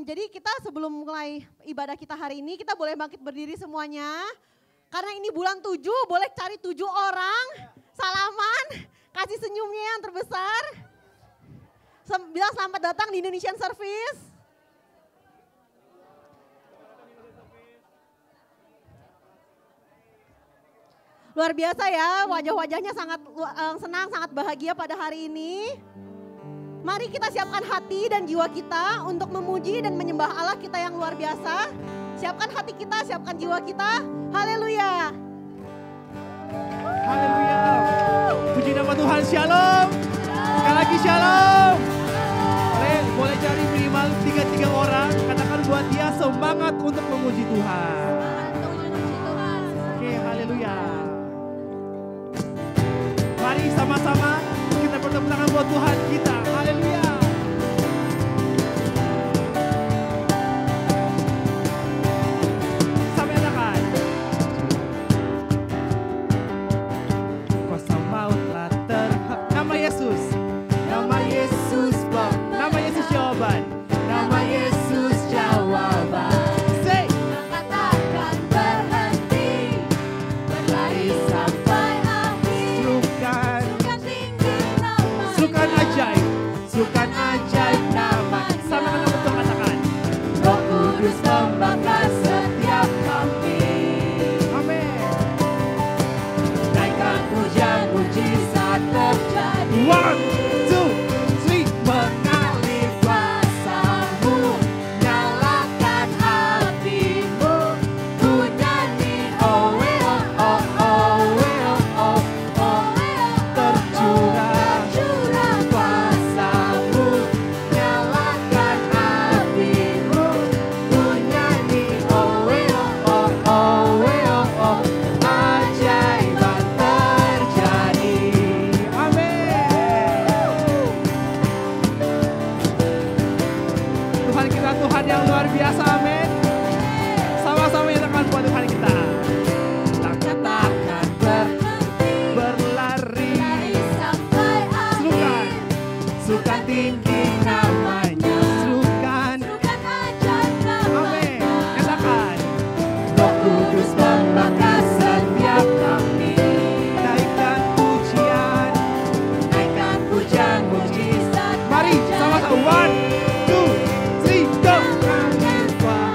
Jadi kita sebelum mulai ibadah kita hari ini, kita boleh bangkit berdiri semuanya. Karena ini bulan 7, boleh cari 7 orang, salaman, kasih senyumnya yang terbesar. Bilang selamat datang di Indonesian Service. Luar biasa ya, wajah-wajahnya sangat senang, sangat bahagia pada hari ini. Mari kita siapkan hati dan jiwa kita untuk memuji dan menyembah Allah kita yang luar biasa. Siapkan hati kita, siapkan jiwa kita. Haleluya. Haleluya. Puji nama Tuhan, shalom. Sekali lagi shalom. Boleh cari minimal 3 orang. Katakan buat dia semangat untuk memuji Tuhan. Oke, haleluya. Mari sama-sama kita bertepuk tangan buat Tuhan kita. Haleluya. Sampai katakan. Kuasa maut telah nama Yesus. Nama Yesus Bang. Nama Yesus jawaban. Nama Yesus jawaban. Say. Angkat takkan berhenti, berlari sampai akhir. Sukan tinggi nama. Sukan ajaib. Sukan ajaib nama. Sama dengan betul katakan. Roh Kudus membakar setiap kami. Amin. Naikkan pujian mujizat terjadi. 1, 2, 3. Mengalir kuasa-Mu, nyalakan api-Mu. Ku nyanyi oh oh oh oh oh oh oh. Tercurah Kuasa-Mu, nyalakan api-Mu. Ku nyanyi oh oh oh oh oh. Ajaiban terjadi. Amin. Tuhan kita Tuhan yang luar biasa, amin. Sama-sama nyatakan buat Tuhan kita. Takkan Berlari. berlari sampai akhir. Sukan tinggi namanya. Sukan. Sukan ajaib namanya. Amin. Nyatakan. Roh Kudus membakar setiap kami. Naikkan pujian. Naikkan pujian mujizat. Mari sama-sama. 1, 2, 3, go. Mengalir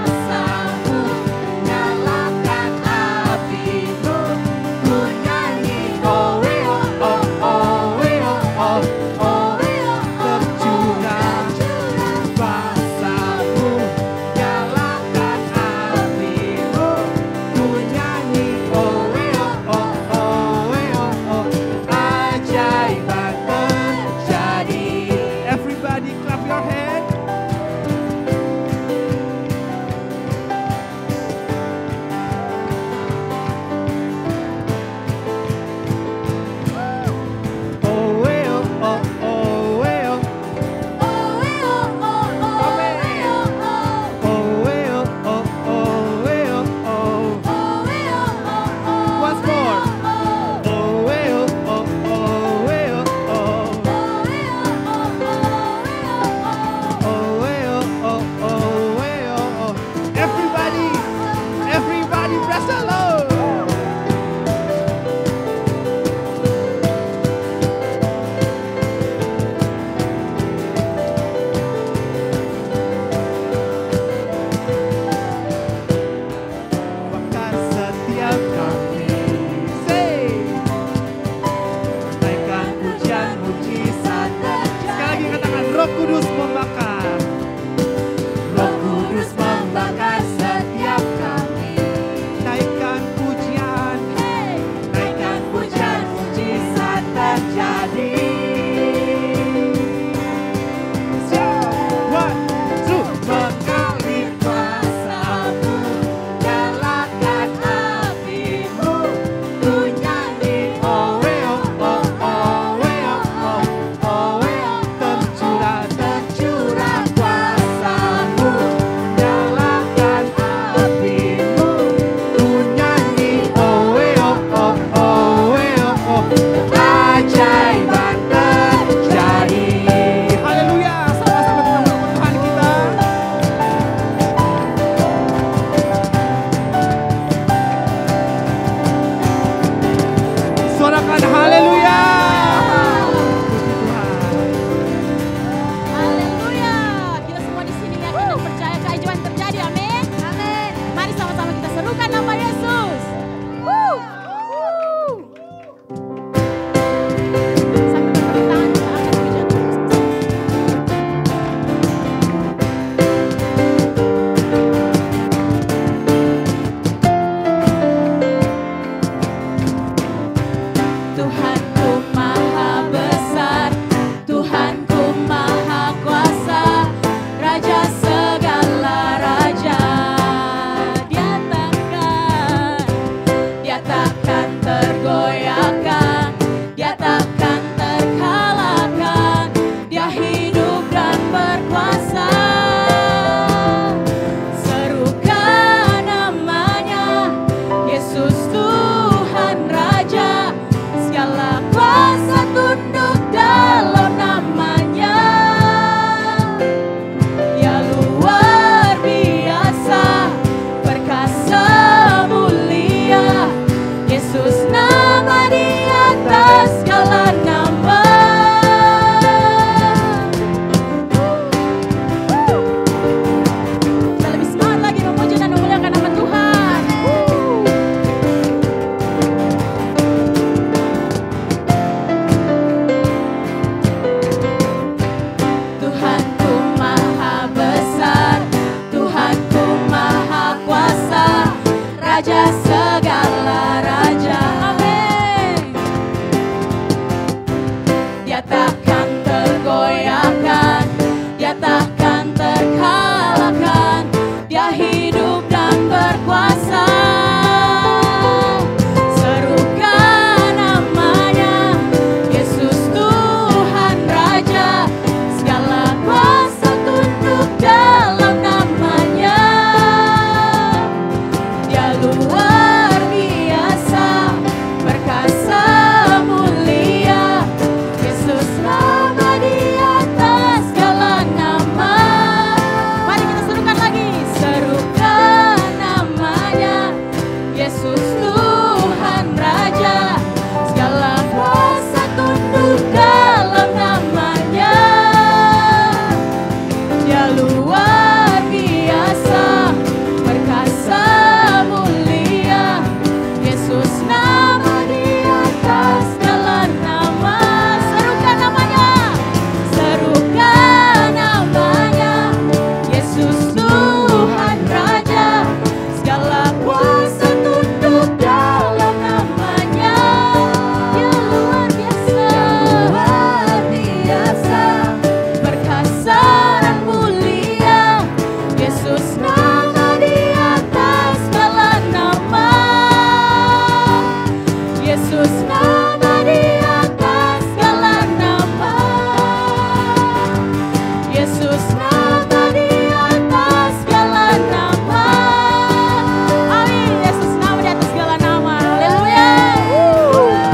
luar biasa, perkasa mulia, Yesus nama di atas segala nama. Serukan namanya, serukan namanya, Yesus Tuhan Raja, segala kuasa tunduk dalam namanya. Dia luar biasa, perkasa dan mulia, Yesus nama di atas segala nama. Yesus nama di atas segala nama. Yesus nama di atas segala nama. Amin. Yesus nama di atas segala nama. Haleluya. Haleluya.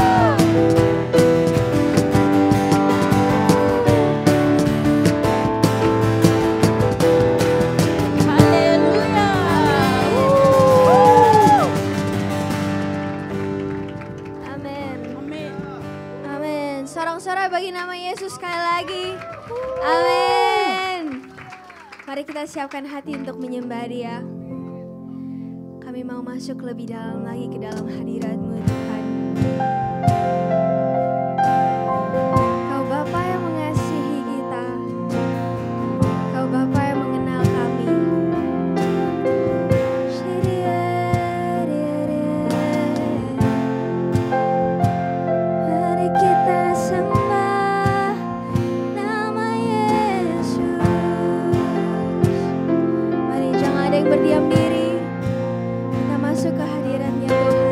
Amin. Amin. Sorak-sorai bagi nama Yesus sekali lagi. Amin. Mari kita siapkan hati untuk menyembah Dia. Kami mau masuk lebih dalam lagi ke dalam hadirat-Mu Tuhan. Kau Bapa yang mengasihi kita. Kau Bapa yang mengenal kami. Mari kita sembah nama Yesus. Mari jangan ada yang berdiam diri. Kita masuk ke hadirat-Nya Tuhan.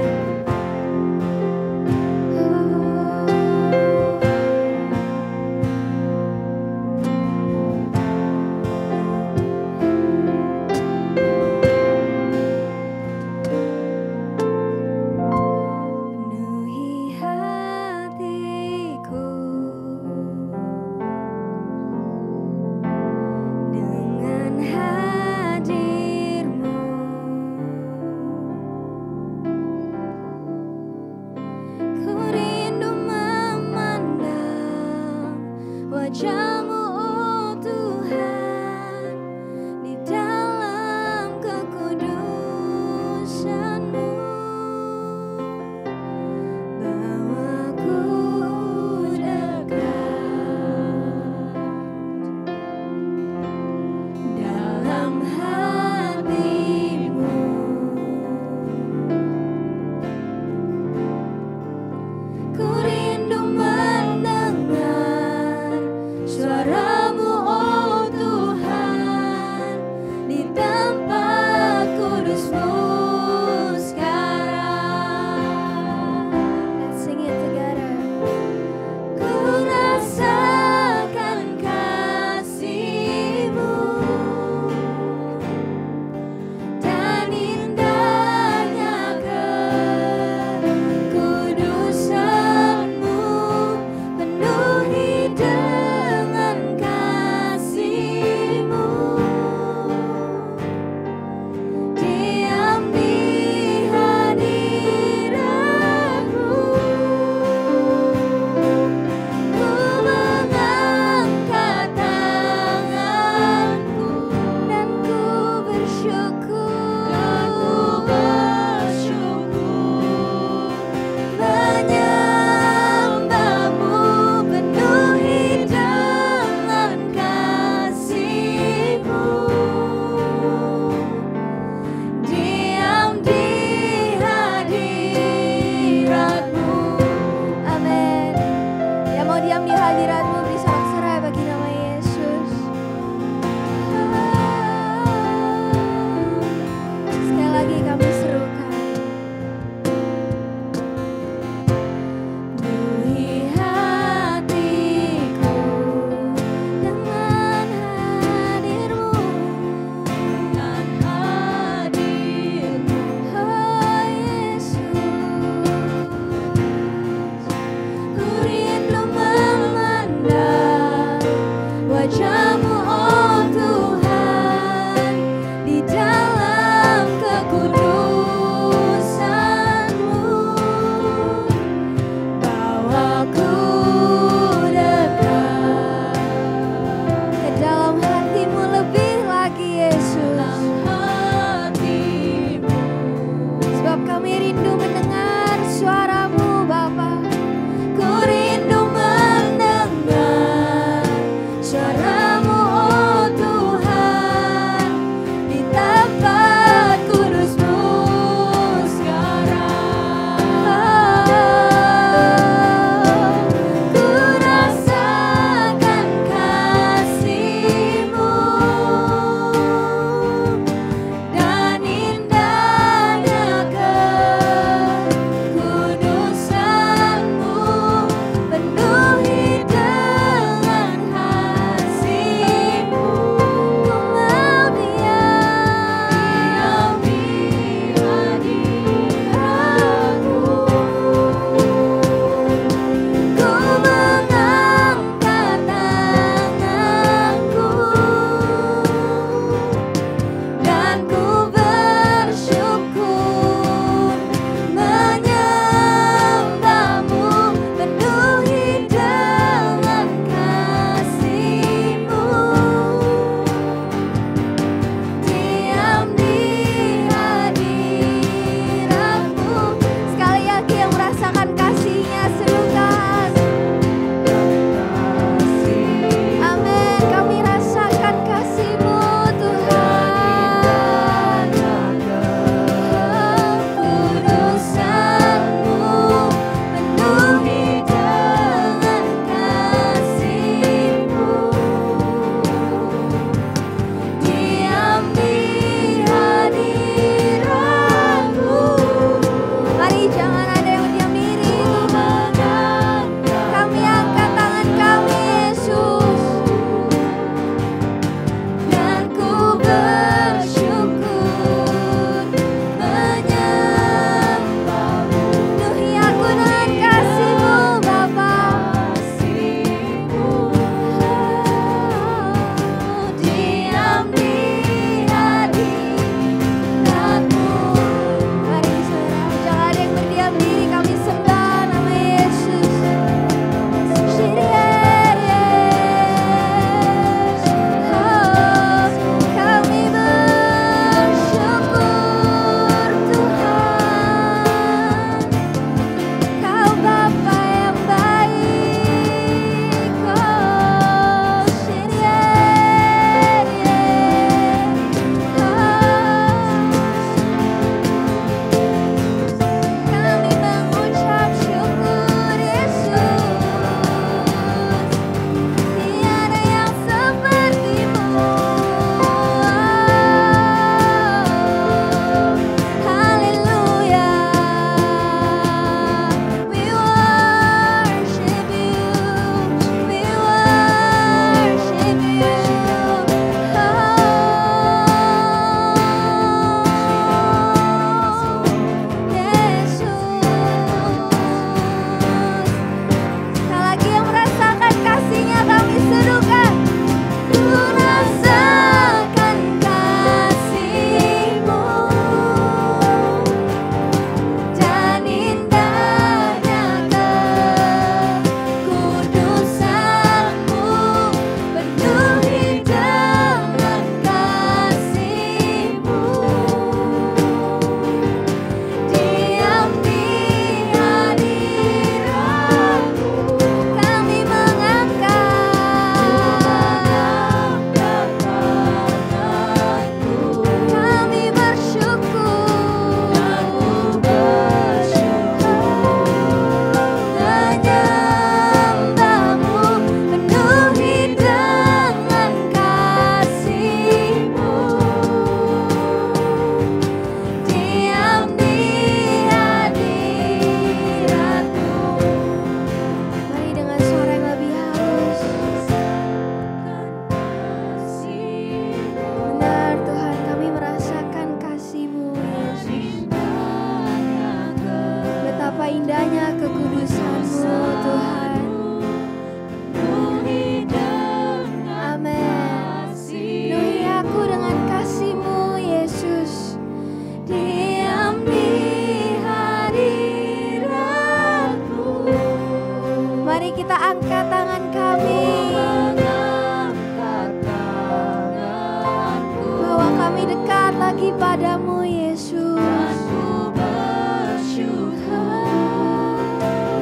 lagi padamu Yesus. Ku bersyukur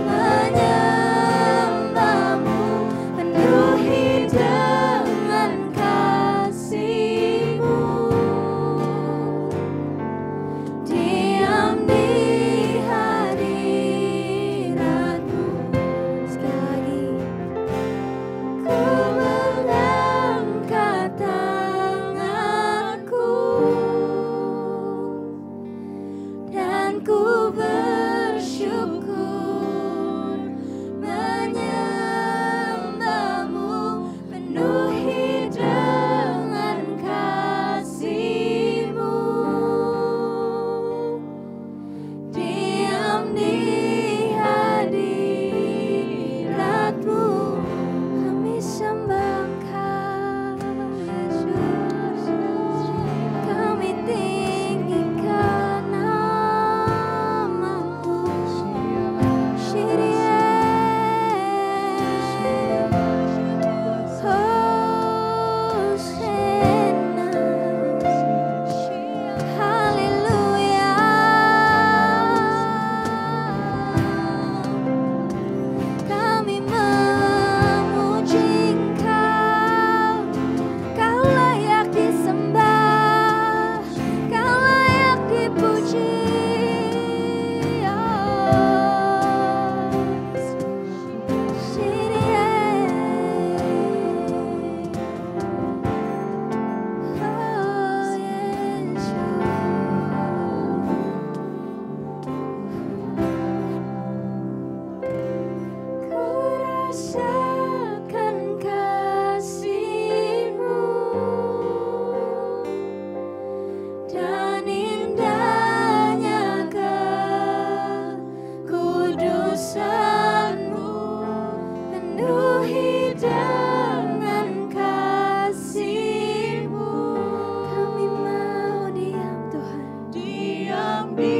menyembahmu, penuhi dengan kasih-Mu. Diam di hadirat-Mu. Sekali lagi, ku mengangkat tanganku dan ku bersyukur menyembahmu, penuhi dengan kasih-Mu. Diam di hadirat-Mu, kami sembah Engkau Yesus, kami tinggikan nama-Mu. Shirie, Hosanna, haleluya. Kami memuji Engkau, Kau layak disembah, Kau layak dipuji. Ku rasakan kasih-Mu dan indahnya kekudusan-Mu, penuhi dengan kasih-Mu. Kami mau diam Tuhan, diam di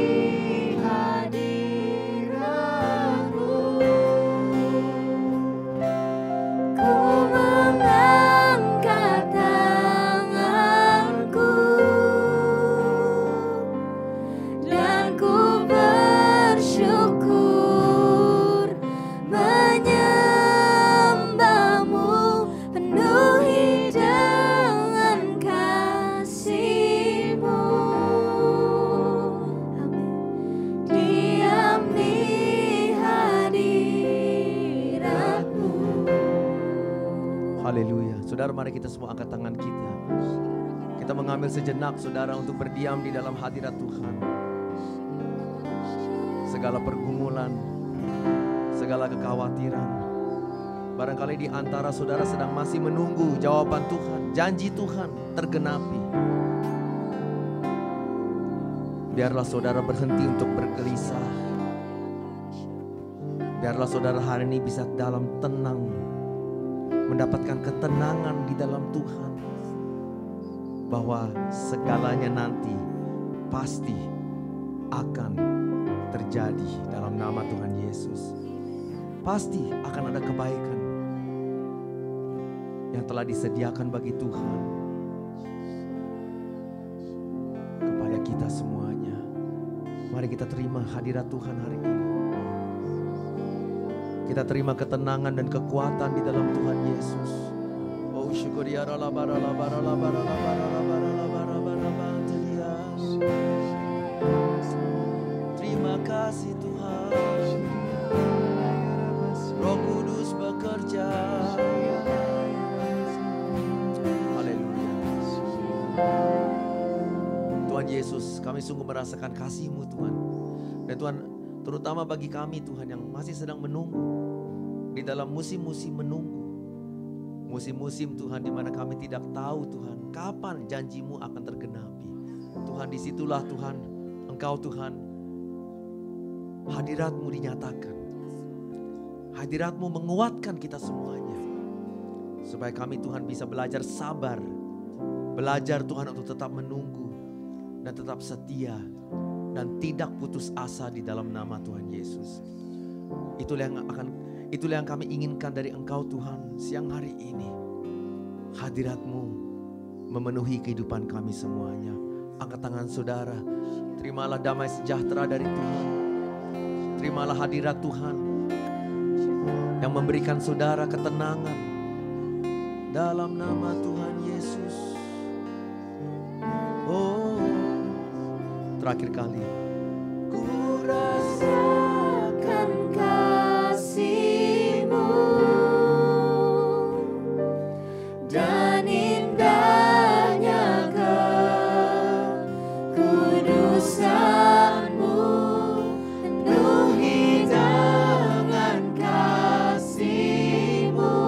hadirat-Mu. Ku mengangkat tanganku dan ku bersyukur menyembahmu, penuhi dengan kasih-Mu. Amin. Diam di hadirat-Mu. Haleluya. Saudara, mari kita semua angkat tangan kita. Kita mengambil sejenak, saudara, untuk berdiam di dalam hadirat Tuhan. Segala pergumulan, segala kekhawatiran, barangkali di antara saudara sedang masih menunggu jawaban Tuhan, janji Tuhan tergenapi. Biarlah saudara berhenti untuk bergelisah. Biarlah saudara hari ini bisa dalam tenang mendapatkan ketenangan di dalam Tuhan, bahwa segalanya nanti pasti akan terjadi dalam nama Tuhan Yesus. Pasti akan ada kebaikan yang telah disediakan bagi Tuhan kepada kita semuanya. Mari kita terima hadirat Tuhan hari ini. Kita terima ketenangan dan kekuatan di dalam Tuhan Yesus. Oh syukur ya Allah, terima kasih Tuhan. Roh Kudus bekerja. Haleluya. Tuhan Yesus, kami sungguh merasakan kasih-Mu Tuhan. Dan Tuhan, terutama bagi kami Tuhan yang masih sedang menunggu di dalam musim-musim menunggu, musim-musim Tuhan di mana kami tidak tahu Tuhan kapan janji-Mu akan tergenapi. Tuhan, disitulah Tuhan Engkau Tuhan, hadirat-Mu dinyatakan, hadirat-Mu menguatkan kita semuanya, supaya kami Tuhan bisa belajar sabar, belajar Tuhan untuk tetap menunggu dan tetap setia dan tidak putus asa di dalam nama Tuhan Yesus. Itulah yang kami inginkan dari Engkau Tuhan siang hari ini. Hadirat-Mu memenuhi kehidupan kami semuanya. Angkat tangan saudara. Terimalah damai sejahtera dari Tuhan. Terimalah hadirat Tuhan yang memberikan saudara ketenangan. Dalam nama Tuhan Yesus. Oh, terakhir kali. Ku rasakan kasih-Mu dan indahnya kekudusan-Mu, penuhi dengan kasih-Mu.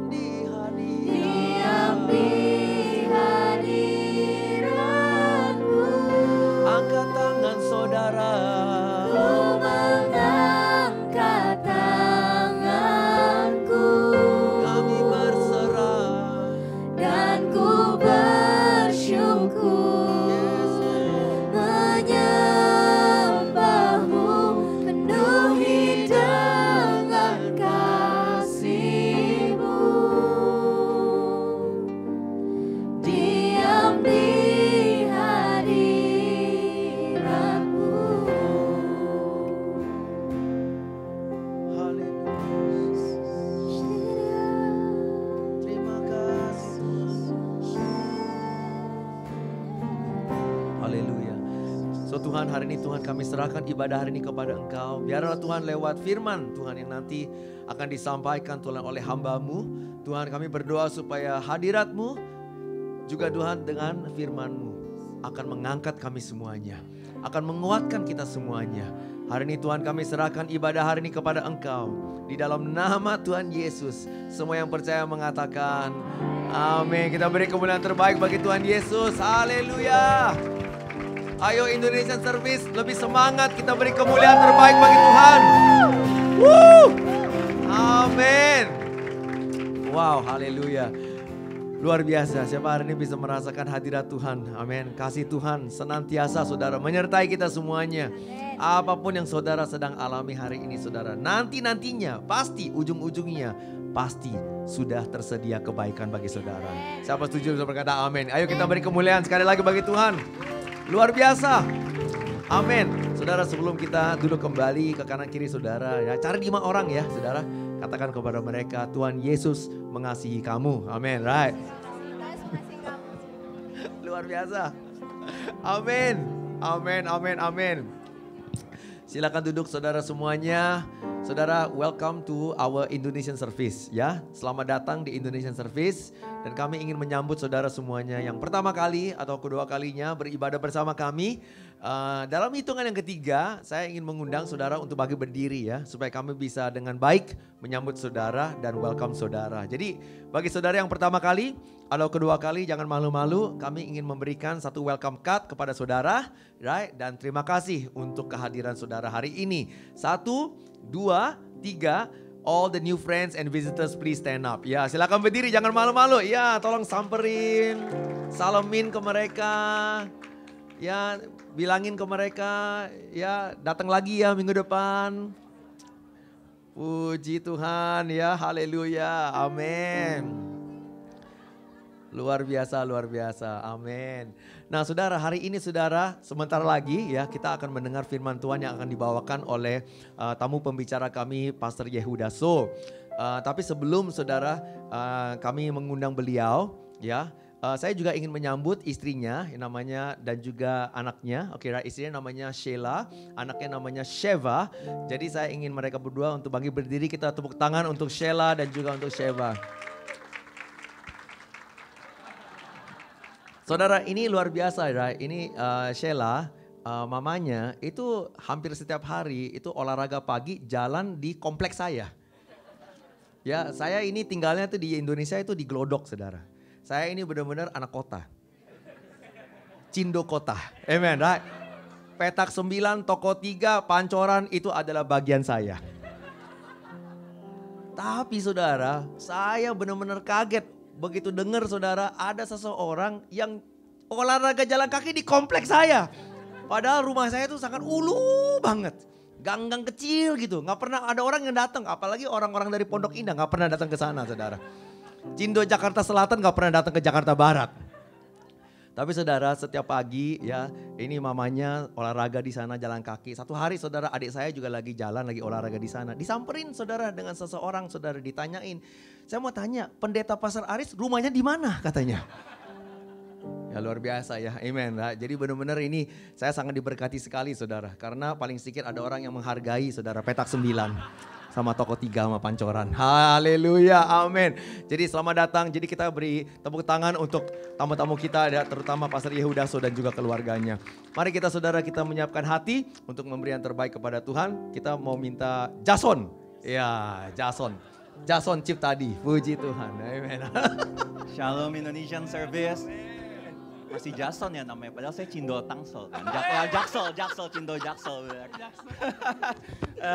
Diam di hadirat-Mu. Angkat tangan saudara. Ku mengangkat tanganku Kami berserah. dan ku bersyukur menyembah-Mu, penuhi dengan kasih-Mu. Diam di hadirat-Mu. Haleluya. Terima kasih. Haleluya. So Tuhan, hari ini Tuhan kami serahkan ibadah hari ini kepada Engkau. Biarlah Tuhan lewat firman Tuhan yang nanti akan disampaikan Tuhan oleh hamba-Mu. Tuhan, kami berdoa supaya hadirat-Mu juga Tuhan dengan firman-Mu akan mengangkat kami semuanya. Akan menguatkan kita semuanya. Hari ini Tuhan kami serahkan ibadah hari ini kepada Engkau. Di dalam nama Tuhan Yesus. Semua yang percaya mengatakan amin. Kita beri kemuliaan terbaik bagi Tuhan Yesus. Haleluya. Ayo Indonesian Service lebih semangat. Kita beri kemuliaan terbaik bagi Tuhan. Woo! Amin. Wow, haleluya. Luar biasa, siapa hari ini bisa merasakan hadirat Tuhan. Amin. Kasih Tuhan senantiasa saudara menyertai kita semuanya. Apapun yang saudara sedang alami hari ini saudara. Nanti-nantinya pasti ujung-ujungnya pasti sudah tersedia kebaikan bagi saudara. Siapa setuju bisa berkata amin. Ayo kita beri kemuliaan sekali lagi bagi Tuhan. Luar biasa. Amin. Saudara, sebelum kita duduk kembali ke kanan kiri saudara. Ya, cari 5 orang ya saudara. Katakan kepada mereka, Tuhan Yesus mengasihi kamu. Amin, right? Luar biasa. Amin. Amin, amin, amin. Silakan duduk saudara semuanya. Saudara, welcome to our Indonesian Service ya. Selamat datang di Indonesian Service. Dan kami ingin menyambut saudara semuanya yang pertama kali atau kedua kalinya beribadah bersama kami. Dalam hitungan yang ketiga, saya ingin mengundang saudara untuk bagi berdiri ya. Supaya kami bisa dengan baik menyambut saudara dan welcome saudara. Jadi bagi saudara yang pertama kali atau kedua kali jangan malu-malu. Kami ingin memberikan satu welcome card kepada saudara. Right? Dan terima kasih untuk kehadiran saudara hari ini. 1, 2, 3. All the new friends and visitors please stand up. Ya, silakan berdiri, jangan malu-malu. Ya, tolong samperin, salamin ke mereka. Ya, bilangin ke mereka, ya datang lagi ya minggu depan. Puji Tuhan ya, haleluya, amin. Luar biasa, amin. Nah saudara, hari ini saudara, sebentar lagi ya kita akan mendengar firman Tuhan yang akan dibawakan oleh tamu pembicara kami, Pastor Yehuda So. Tapi sebelum saudara kami mengundang beliau ya, saya juga ingin menyambut istrinya namanya dan juga anaknya. Oke, istrinya namanya Sheila, anaknya namanya Sheva. Jadi saya ingin mereka berdua untuk bagi berdiri, kita tepuk tangan untuk Sheila dan juga untuk Sheva. Saudara, ini luar biasa ya. Ini Sheila, mamanya itu hampir setiap hari itu olahraga pagi jalan di kompleks saya. Ya, saya ini tinggalnya tuh di Indonesia itu di Glodok, saudara. Saya ini benar-benar anak kota. Cindo kota. Amen, right? Petak 9, Toko 3, Pancoran itu adalah bagian saya. Tapi saudara, saya benar-benar kaget. Begitu dengar saudara ada seseorang yang olahraga jalan kaki di kompleks saya. Padahal rumah saya itu sangat ulu banget. Gang-gang kecil gitu. Gak pernah ada orang yang datang. Apalagi orang-orang dari Pondok Indah gak pernah datang ke sana saudara. Cindo Jakarta Selatan gak pernah datang ke Jakarta Barat. Tapi saudara, setiap pagi ya, ini mamanya olahraga di sana jalan kaki. Satu hari saudara, adik saya juga lagi jalan, lagi olahraga di sana. Disamperin saudara dengan seseorang, saudara ditanyain. Saya mau tanya, pendeta Pastor Aris rumahnya di mana katanya? Ya luar biasa ya, amen. Nah, jadi benar-benar ini saya sangat diberkati sekali saudara. Karena paling sedikit ada orang yang menghargai saudara Petak 9. Sama Toko 3 sama Pancoran. Haleluya, amin. Jadi selamat datang, jadi kita beri tepuk tangan untuk tamu-tamu kita, terutama Pastor Yehudaso dan juga keluarganya. Mari kita saudara, kita menyiapkan hati untuk memberi yang terbaik kepada Tuhan. Kita mau minta Jason. Ya, Jason Ciptadi, puji Tuhan, amin. Shalom Indonesian Service. Masih Jason ya namanya, padahal saya Cindo Tangsel kan. Jaksel, Cindo Jaksel.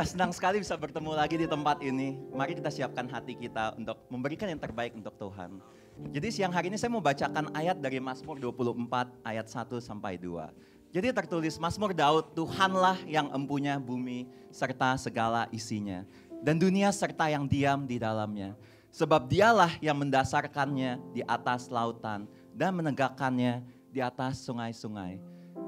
Senang sekali bisa bertemu lagi di tempat ini. Mari kita siapkan hati kita untuk memberikan yang terbaik untuk Tuhan. Jadi siang hari ini saya mau bacakan ayat dari Mazmur 24 ayat 1 sampai 2. Jadi tertulis Mazmur Daud, Tuhanlah yang empunya bumi serta segala isinya. Dan dunia serta yang diam di dalamnya. Sebab dialah yang mendasarkannya di atas lautan dan menegakkannya di atas sungai-sungai.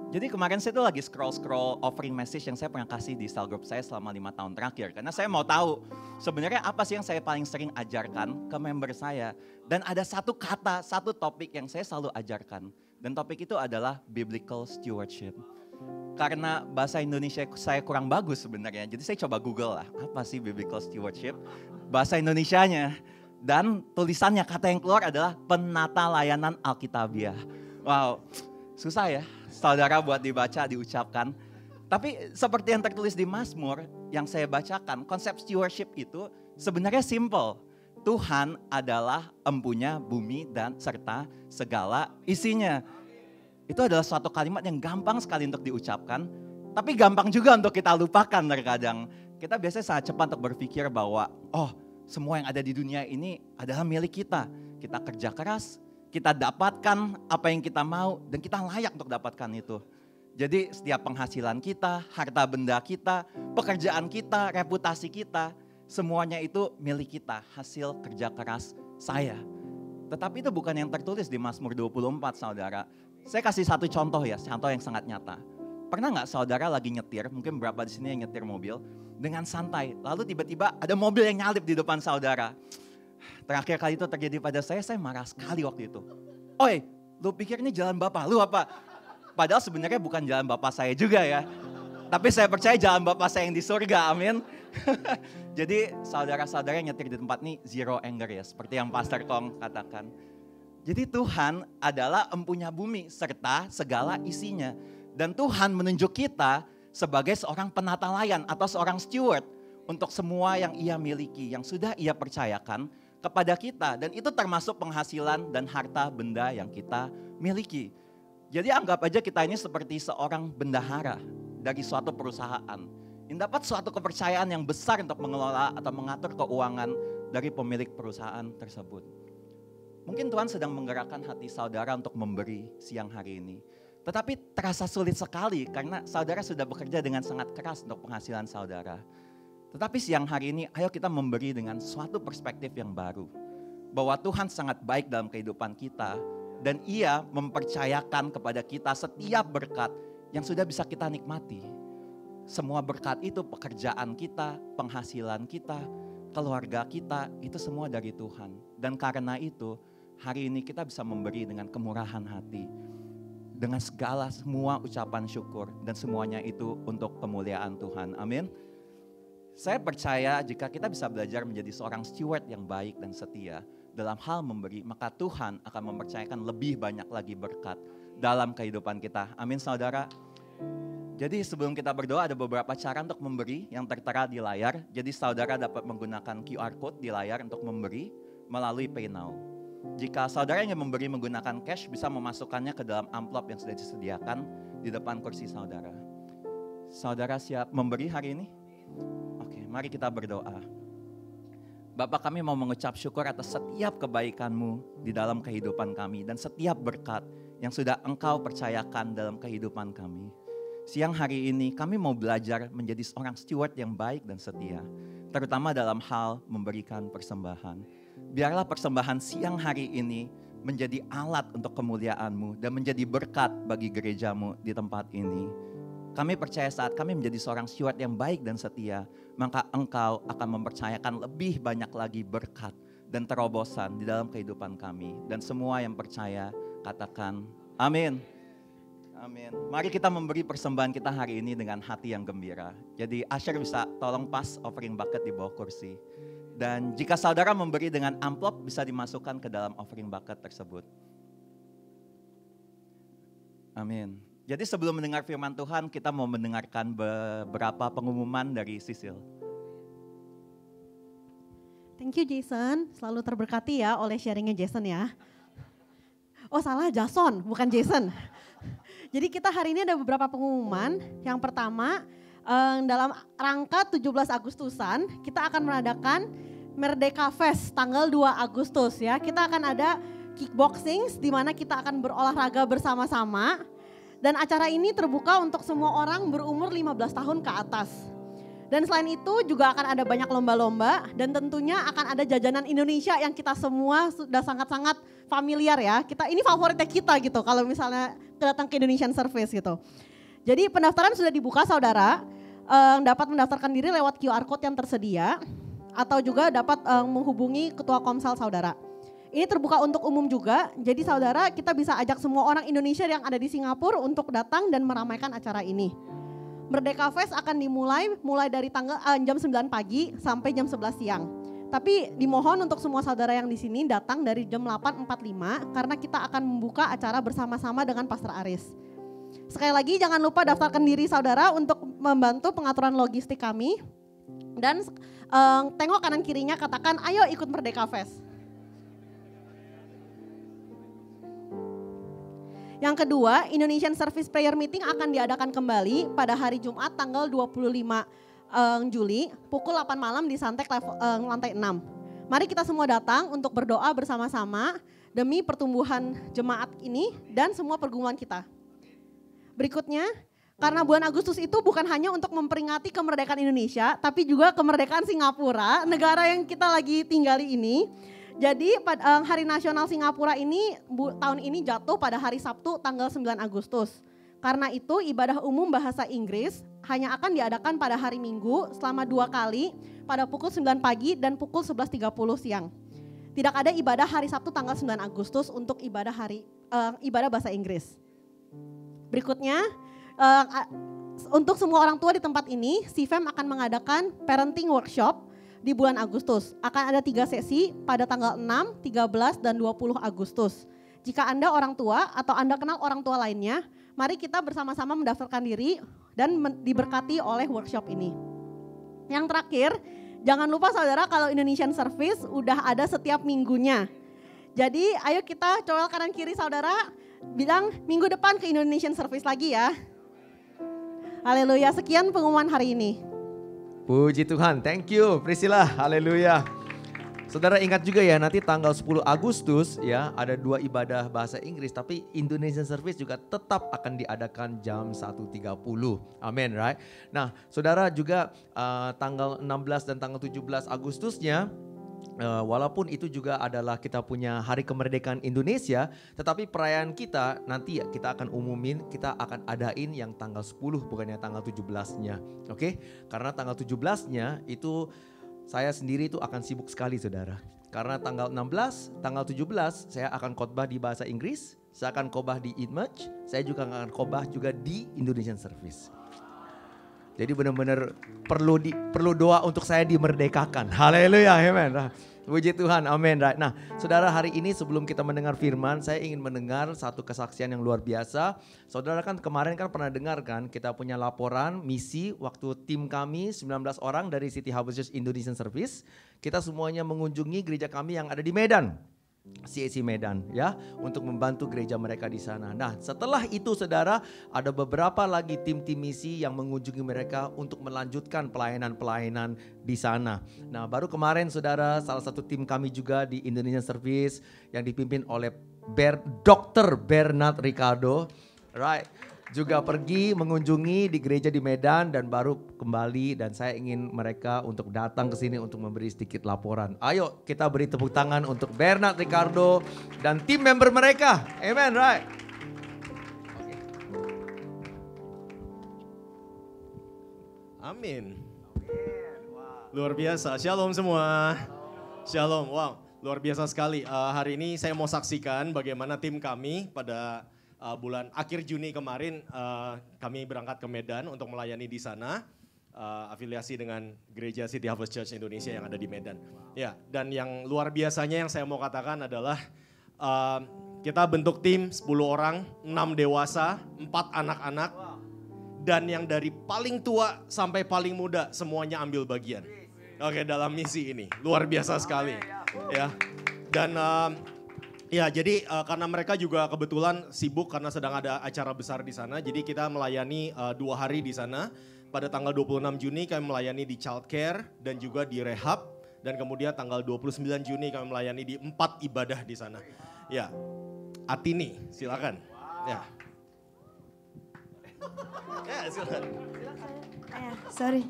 Jadi kemarin saya tuh lagi scroll offering message yang saya pernah kasih di cell group saya selama 5 tahun terakhir. Karena saya mau tahu sebenarnya apa sih yang saya paling sering ajarkan ke member saya. Dan ada satu kata, satu topik yang saya selalu ajarkan. Dan topik itu adalah biblical stewardship. Karena bahasa Indonesia saya kurang bagus sebenarnya. Jadi saya coba Google lah, apa sih biblical stewardship? Bahasa Indonesianya. Dan tulisannya, kata yang keluar adalah penata layanan Alkitabiah. Wow, susah ya saudara buat dibaca, diucapkan. Tapi seperti yang tertulis di Mazmur yang saya bacakan, konsep stewardship itu sebenarnya simple. Tuhan adalah empunya bumi dan serta segala isinya. Itu adalah suatu kalimat yang gampang sekali untuk diucapkan, tapi gampang juga untuk kita lupakan terkadang. Kita biasanya sangat cepat untuk berpikir bahwa, semua yang ada di dunia ini adalah milik kita. Kita kerja keras, kita dapatkan apa yang kita mau, dan kita layak untuk dapatkan itu. Jadi setiap penghasilan kita, harta benda kita, pekerjaan kita, reputasi kita, semuanya itu milik kita, hasil kerja keras saya. Tetapi itu bukan yang tertulis di Mazmur 24 saudara. Saya kasih satu contoh ya, contoh yang sangat nyata. Pernah nggak saudara lagi nyetir, mungkin berapa di sini yang nyetir mobil, dengan santai, lalu tiba-tiba ada mobil yang nyalip di depan saudara. Terakhir kali itu terjadi pada saya marah sekali waktu itu. Oi, lu pikir ini jalan Bapak, lu apa? Padahal sebenarnya bukan jalan Bapak saya juga ya. Tapi saya percaya jalan Bapak saya yang di surga, amin. Jadi saudara-saudara yang nyetir di tempat ini zero anger ya, seperti yang Pastor Kong katakan. Jadi Tuhan adalah empunya bumi serta segala isinya. Dan Tuhan menunjuk kita sebagai seorang penata layan atau seorang steward untuk semua yang ia miliki, yang sudah ia percayakan kepada kita. Dan itu termasuk penghasilan dan harta benda yang kita miliki. Jadi anggap aja kita ini seperti seorang bendahara dari suatu perusahaan. Yang dapat suatu kepercayaan yang besar untuk mengelola atau mengatur keuangan dari pemilik perusahaan tersebut. Mungkin Tuhan sedang menggerakkan hati saudara untuk memberi siang hari ini. Tetapi terasa sulit sekali karena saudara sudah bekerja dengan sangat keras untuk penghasilan saudara. Tetapi siang hari ini ayo kita memberi dengan suatu perspektif yang baru. Bahwa Tuhan sangat baik dalam kehidupan kita dan Ia mempercayakan kepada kita setiap berkat yang sudah bisa kita nikmati. Semua berkat itu pekerjaan kita, penghasilan kita, keluarga kita itu semua dari Tuhan. Dan karena itu hari ini kita bisa memberi dengan kemurahan hati. Dengan segala semua ucapan syukur dan semuanya itu untuk kemuliaan Tuhan. Amin. Saya percaya jika kita bisa belajar menjadi seorang steward yang baik dan setia dalam hal memberi, maka Tuhan akan mempercayakan lebih banyak lagi berkat dalam kehidupan kita. Amin saudara. Jadi sebelum kita berdoa ada beberapa cara untuk memberi yang tertera di layar. Jadi saudara dapat menggunakan QR code di layar untuk memberi melalui Pay Now. Jika saudara ingin memberi menggunakan cash, bisa memasukkannya ke dalam amplop yang sudah disediakan di depan kursi saudara. Saudara siap memberi hari ini? Oke, mari kita berdoa. Bapa, kami mau mengucap syukur atas setiap kebaikan-Mu di dalam kehidupan kami dan setiap berkat yang sudah Engkau percayakan dalam kehidupan kami. Siang hari ini kami mau belajar menjadi seorang steward yang baik dan setia, terutama dalam hal memberikan persembahan. Biarlah persembahan siang hari ini menjadi alat untuk kemuliaan-Mu dan menjadi berkat bagi gereja-Mu di tempat ini. Kami percaya saat kami menjadi seorang steward yang baik dan setia, maka Engkau akan mempercayakan lebih banyak lagi berkat dan terobosan di dalam kehidupan kami. Dan semua yang percaya katakan amin. Amin. Mari kita memberi persembahan kita hari ini dengan hati yang gembira. Jadi Asher bisa tolong pas offering bucket di bawah kursi. Dan jika saudara memberi dengan amplop bisa dimasukkan ke dalam offering bucket tersebut. Amin. Jadi sebelum mendengar firman Tuhan, kita mau mendengarkan beberapa pengumuman dari Sisil. Thank you Jason, selalu terberkati ya oleh sharingnya Jason ya. Oh salah, Jason bukan Jason. Jadi kita hari ini ada beberapa pengumuman. Yang pertama, dalam rangka 17 Agustusan, kita akan mengadakan Merdeka Fest tanggal 2 Agustus ya. Kita akan ada kickboxing di mana kita akan berolahraga bersama-sama. Dan acara ini terbuka untuk semua orang berumur 15 tahun ke atas. Dan selain itu juga akan ada banyak lomba-lomba dan tentunya akan ada jajanan Indonesia yang kita semua sudah sangat-sangat familiar ya. Ini favoritnya kita gitu kalau misalnya datang ke Indonesian Service gitu. Jadi pendaftaran sudah dibuka saudara, dapat mendaftarkan diri lewat QR Code yang tersedia atau juga dapat menghubungi ketua komsel saudara. Ini terbuka untuk umum juga, jadi saudara kita bisa ajak semua orang Indonesia yang ada di Singapura untuk datang dan meramaikan acara ini. Merdeka Fest akan mulai dari jam 9 pagi sampai jam 11 siang. Tapi dimohon untuk semua saudara yang di sini datang dari jam 8.45 karena kita akan membuka acara bersama-sama dengan Pastor Aris. Sekali lagi jangan lupa daftarkan diri saudara untuk membantu pengaturan logistik kami. Dan tengok kanan kirinya katakan ayo ikut Merdeka Fest. Yang kedua, Indonesian Service Prayer Meeting akan diadakan kembali pada hari Jumat tanggal 25 Juli pukul 8 malam di Santek lantai 6. Mari kita semua datang untuk berdoa bersama-sama demi pertumbuhan jemaat ini dan semua pergumulan kita. Berikutnya, karena bulan Agustus itu bukan hanya untuk memperingati kemerdekaan Indonesia, tapi juga kemerdekaan Singapura, negara yang kita lagi tinggali ini. Jadi Hari Nasional Singapura ini tahun ini jatuh pada hari Sabtu tanggal 9 Agustus. Karena itu ibadah umum bahasa Inggris hanya akan diadakan pada hari Minggu selama 2 kali pada pukul 9 pagi dan pukul 11.30 siang. Tidak ada ibadah hari Sabtu tanggal 9 Agustus untuk ibadah bahasa Inggris. Berikutnya, untuk semua orang tua di tempat ini, CFEM akan mengadakan parenting workshop di bulan Agustus. Akan ada 3 sesi pada tanggal 6, 13, dan 20 Agustus. Jika Anda orang tua atau Anda kenal orang tua lainnya, mari kita bersama-sama mendaftarkan diri dan diberkati oleh workshop ini. Yang terakhir, jangan lupa saudara kalau Indonesian Service udah ada setiap minggunya. Jadi ayo kita coel kanan kiri saudara, bilang minggu depan ke Indonesian Service lagi ya. Haleluya, sekian pengumuman hari ini. Puji Tuhan, thank you Priscilla, haleluya. Saudara ingat juga ya nanti tanggal 10 Agustus ya ada 2 ibadah bahasa Inggris tapi Indonesian Service juga tetap akan diadakan jam 1.30. Amin, right? Nah saudara juga tanggal 16 dan tanggal 17 Agustusnya walaupun itu juga adalah kita punya hari kemerdekaan Indonesia, tetapi perayaan kita nanti ya kita akan umumin, kita akan adain yang tanggal 10 bukannya tanggal 17-nya. Oke? Karena tanggal 17-nya itu saya sendiri itu akan sibuk sekali saudara. Karena tanggal 16, tanggal 17 saya akan khotbah di bahasa Inggris, saya akan khotbah di Image, saya juga akan khotbah juga di Indonesian Service. Jadi benar-benar perlu doa untuk saya dimerdekakan. Haleluya, amen. Puji Tuhan, amin. Nah, saudara hari ini sebelum kita mendengar firman, saya ingin mendengar satu kesaksian yang luar biasa. Saudara kan kemarin kan pernah dengar kan, kita punya laporan misi waktu tim kami 19 orang dari City Harvest Church Indonesian Service. Kita semuanya mengunjungi gereja kami yang ada di Medan. CAC Medan ya untuk membantu gereja mereka di sana. Nah setelah itu saudara ada beberapa lagi tim-tim misi yang mengunjungi mereka untuk melanjutkan pelayanan-pelayanan di sana. Nah baru kemarin saudara salah satu tim kami juga di Indonesian Service yang dipimpin oleh Dr. Bernard Ricardo, right? juga pergi mengunjungi di gereja di Medan dan baru kembali, dan saya ingin mereka untuk datang ke sini untuk memberi sedikit laporan. Ayo kita beri tepuk tangan untuk Bernard Ricardo dan tim member mereka. Amen, right? Amin. Luar biasa. Shalom semua. Shalom. Wow, luar biasa sekali. Hari ini saya mau saksikan bagaimana tim kami pada bulan akhir Juni kemarin kami berangkat ke Medan untuk melayani di sana, afiliasi dengan Gereja City Harvest Church Indonesia yang ada di Medan. Ya, dan yang luar biasanya yang saya mau katakan adalah kita bentuk tim 10 orang, 6 dewasa, 4 anak-anak, dan yang dari paling tua sampai paling muda semuanya ambil bagian. Oke, dalam misi ini luar biasa sekali, ya. Dan ya, jadi karena mereka juga kebetulan sibuk karena sedang ada acara besar di sana. Jadi kita melayani 2 hari di sana. Pada tanggal 26 Juni kami melayani di childcare dan juga di rehab. Dan kemudian tanggal 29 Juni kami melayani di 4 ibadah di sana. Ya, Atini silakan. Ya. Ya, silakan. Sorry.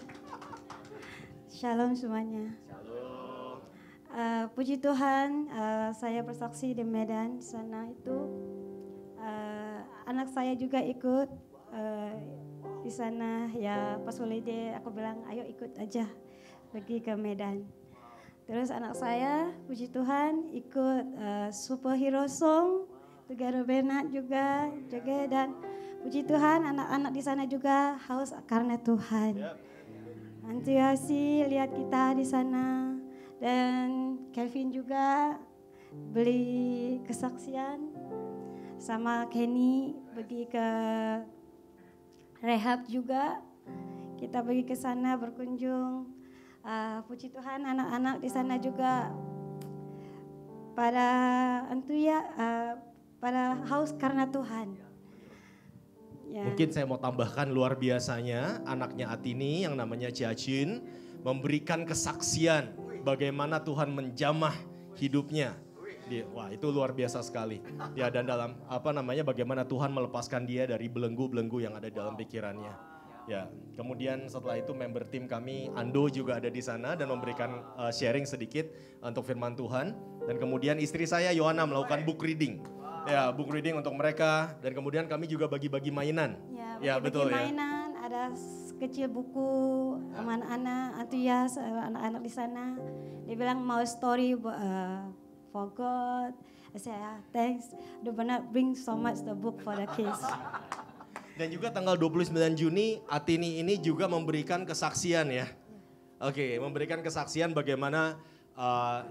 Shalom semuanya. Puji Tuhan, saya bersaksi di Medan sana itu. Anak saya juga ikut di sana, ya pas holiday aku bilang ayo ikut aja pergi ke Medan. Terus anak saya, puji Tuhan, ikut superhero song, Together Bernard juga, dan puji Tuhan anak-anak di sana juga haus karena Tuhan. Antusiasi lihat kita di sana. Dan Kevin juga beli kesaksian sama Kenny pergi ke rehab juga. Kita pergi ke sana berkunjung. Puji Tuhan anak-anak di sana juga pada pada haus karena Tuhan. Ya. Mungkin saya mau tambahkan luar biasanya anaknya Atini yang namanya Jiajin memberikan kesaksian bagaimana Tuhan menjamah hidupnya. Wah, itu luar biasa sekali. Ya, dan dalam bagaimana Tuhan melepaskan dia dari belenggu-belenggu yang ada dalam pikirannya. Ya, kemudian setelah itu member tim kami Ando juga ada di sana dan memberikan sharing sedikit untuk firman Tuhan. Dan kemudian istri saya Yohana melakukan book reading. Ya, book reading untuk mereka, dan kemudian kami juga bagi-bagi mainan. Ya, betul ya. Mainan, ada kecil buku anak-anak, antusias anak-anak di sana. Dia bilang mau story for God. I say, thanks. Do not bring so much the book for the kids. Dan juga tanggal 29 Juni Atini ini juga memberikan kesaksian ya. Oke, memberikan kesaksian bagaimana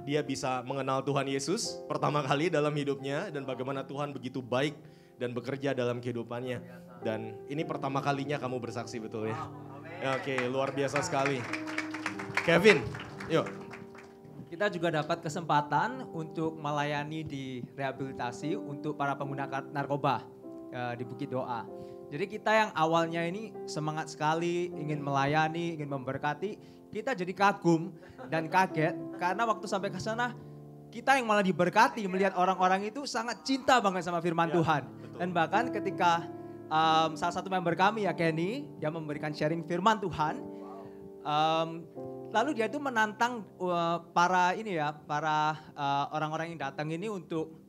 dia bisa mengenal Tuhan Yesus pertama kali dalam hidupnya, dan bagaimana Tuhan begitu baik dan bekerja dalam kehidupannya. Dan ini pertama kalinya kamu bersaksi, betul ya? Oke, luar biasa sekali. Kevin, yuk. Kita juga dapat kesempatan untuk melayani di rehabilitasi untuk para pengguna narkoba di Bukit Doa. Jadi kita yang awalnya ini semangat sekali ingin melayani, ingin memberkati, kita jadi kagum dan kaget karena waktu sampai ke sana kita yang malah diberkati melihat orang-orang itu sangat cinta banget sama firman Tuhan. Betul. Dan bahkan ketika salah satu member kami ya Kenny, dia memberikan sharing firman Tuhan. Lalu dia itu menantang para orang-orang yang datang ini untuk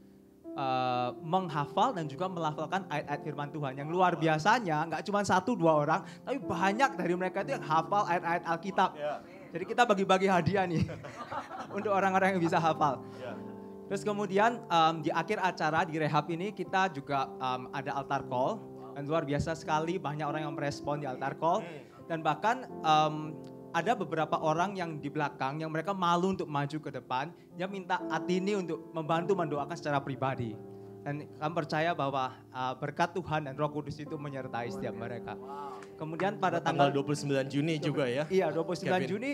menghafal dan juga melafalkan ayat-ayat firman Tuhan. Yang luar biasanya nggak cuma 1-2 orang, tapi banyak dari mereka itu yang hafal ayat-ayat Alkitab. Jadi kita bagi-bagi hadiah nih untuk orang-orang yang bisa hafal. Terus kemudian di akhir acara di rehab ini kita juga ada altar call. Dan luar biasa sekali banyak orang yang merespon di altar call. Dan bahkan ada beberapa orang yang di belakang yang mereka malu untuk maju ke depan. Dia minta Atini untuk membantu mendoakan secara pribadi. Dan kami percaya bahwa berkat Tuhan dan Roh Kudus itu menyertai setiap mereka. Kemudian pada tanggal 29 Juni juga ya? Iya, 29 Kevin. Juni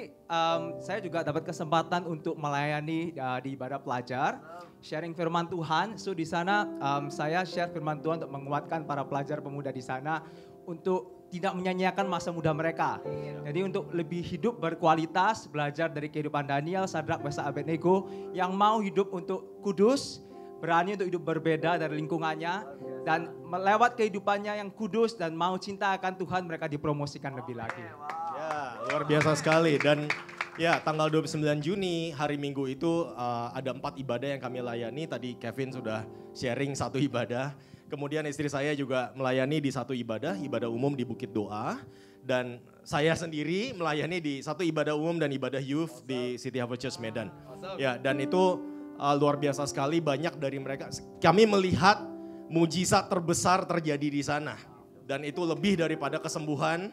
saya juga dapat kesempatan untuk melayani di ibadah pelajar. Sharing firman Tuhan. So di sana saya share firman Tuhan untuk menguatkan para pelajar pemuda di sana. Untuk tidak menyanyiakan masa muda mereka. Jadi untuk lebih hidup berkualitas, belajar dari kehidupan Daniel, Sadrak, Mesak, Abednego yang mau hidup untuk kudus, berani untuk hidup berbeda dari lingkungannya, dan melewat kehidupannya yang kudus dan mau cinta akan Tuhan, mereka dipromosikan lebih lagi. Ya, luar biasa sekali. Dan ya, tanggal 29 Juni hari Minggu itu ada 4 ibadah yang kami layani. Tadi Kevin sudah sharing 1 ibadah. Kemudian istri saya juga melayani di 1 ibadah umum di Bukit Doa. Dan saya sendiri melayani di 1 ibadah umum dan ibadah youth di City Harvest Church Medan. Ya, dan itu luar biasa sekali, banyak dari mereka. Kami melihat mujizat terbesar terjadi di sana. Dan itu lebih daripada kesembuhan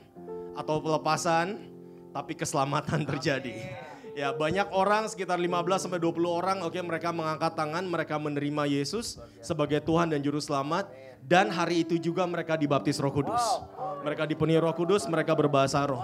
atau pelepasan, tapi keselamatan terjadi. Ya, banyak orang, sekitar 15-20 orang, mereka mengangkat tangan, mereka menerima Yesus sebagai Tuhan dan Juru Selamat. Dan hari itu juga mereka dibaptis Roh Kudus. Mereka dipenuhi Roh Kudus, mereka berbahasa roh.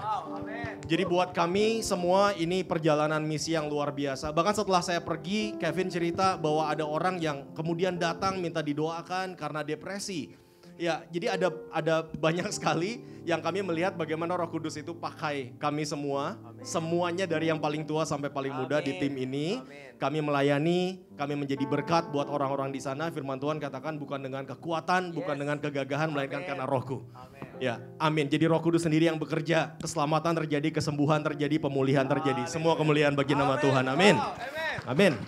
Jadi buat kami semua ini perjalanan misi yang luar biasa. Bahkan setelah saya pergi, Kevin cerita bahwa ada orang yang kemudian datang minta didoakan karena depresi. Ya, jadi ada banyak sekali yang kami melihat bagaimana Roh Kudus itu pakai kami semua. Semuanya dari yang paling tua sampai paling muda di tim ini. Kami melayani, kami menjadi berkat buat orang-orang di sana. Firman Tuhan katakan bukan dengan kekuatan, bukan dengan kegagahan, melainkan karena Rohku. Ya, amin. Jadi Roh Kudus sendiri yang bekerja. Keselamatan terjadi, kesembuhan terjadi, pemulihan terjadi. Semua kemuliaan bagi nama Tuhan. Amin. Amin.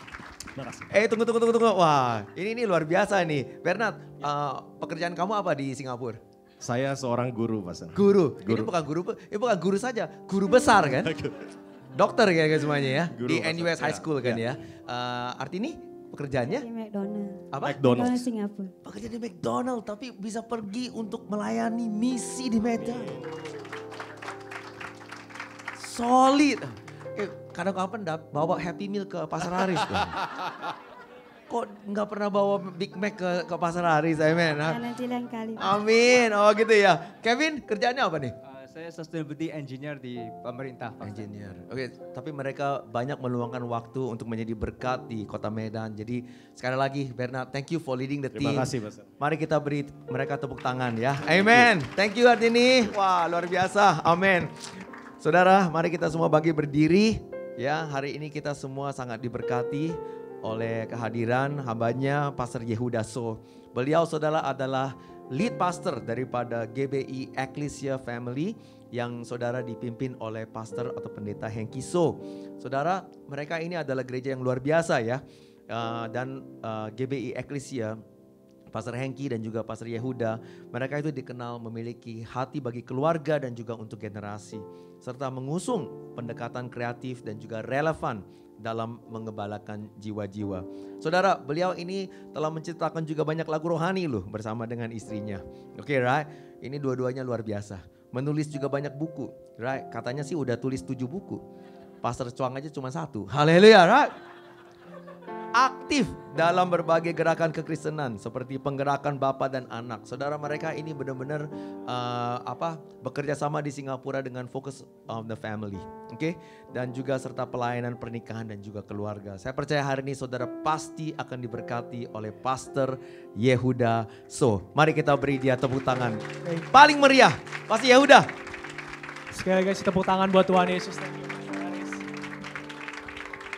Tunggu. Wah, ini luar biasa nih. Bernard, pekerjaan kamu apa di Singapura? Saya seorang guru, Pastor. Guru. Ini bukan guru saja, guru besar kan? Dokter kayak semuanya ya. Guru, di NUS Pastor. High School kan ya. Artini pekerjaannya? Di McDonald. Apa? McDonald's. Singapura. Pekerja di McDonald tapi bisa pergi untuk melayani misi di Medan. Solid. Kadang-kadang bawa Happy Meal ke Pasar Haris tuh. Kok nggak pernah bawa Big Mac ke Pasar Haris, amen. Nanti lain kali. Amin, gitu ya. Kevin, kerjaannya apa nih? Saya sustainability engineer di pemerintah. Engineer. Oke, tapi mereka banyak meluangkan waktu untuk menjadi berkat di Kota Medan. Jadi sekali lagi Bernard, thank you for leading the team. Terima kasih, Pastor. Mari kita beri mereka tepuk tangan ya. Amen. Thank you Artini. Wah, luar biasa. Amin. Saudara, mari kita semua bangkit berdiri. Ya, hari ini kita semua sangat diberkati oleh kehadiran hambanya Pastor Yehuda So. Beliau saudara adalah lead pastor daripada GBI Ecclesia Family yang saudara dipimpin oleh pastor atau pendeta Hengki So. Saudara, mereka ini adalah gereja yang luar biasa ya. Dan GBI Ecclesia, Pastor Hengki dan juga Pastor Yehuda, mereka itu dikenal memiliki hati bagi keluarga dan juga untuk generasi. Serta mengusung pendekatan kreatif dan juga relevan dalam mengembalakan jiwa-jiwa. Saudara, beliau ini telah menciptakan juga banyak lagu rohani loh bersama dengan istrinya. Oke, right? Ini dua-duanya luar biasa. Menulis juga banyak buku, right? Katanya sih udah tulis 7 buku. Pastor Chuang aja cuma 1. Haleluya, right? Aktif dalam berbagai gerakan kekristenan seperti penggerakan Bapa dan Anak. Saudara, mereka ini benar-benar bekerja sama di Singapura dengan fokus on the family. Oke? Dan juga serta pelayanan pernikahan dan juga keluarga. Saya percaya hari ini saudara pasti akan diberkati oleh Pastor Yehuda So. Mari kita beri dia tepuk tangan paling meriah. Pastor Yehuda. Sekali lagi tepuk tangan buat Tuhan Yesus.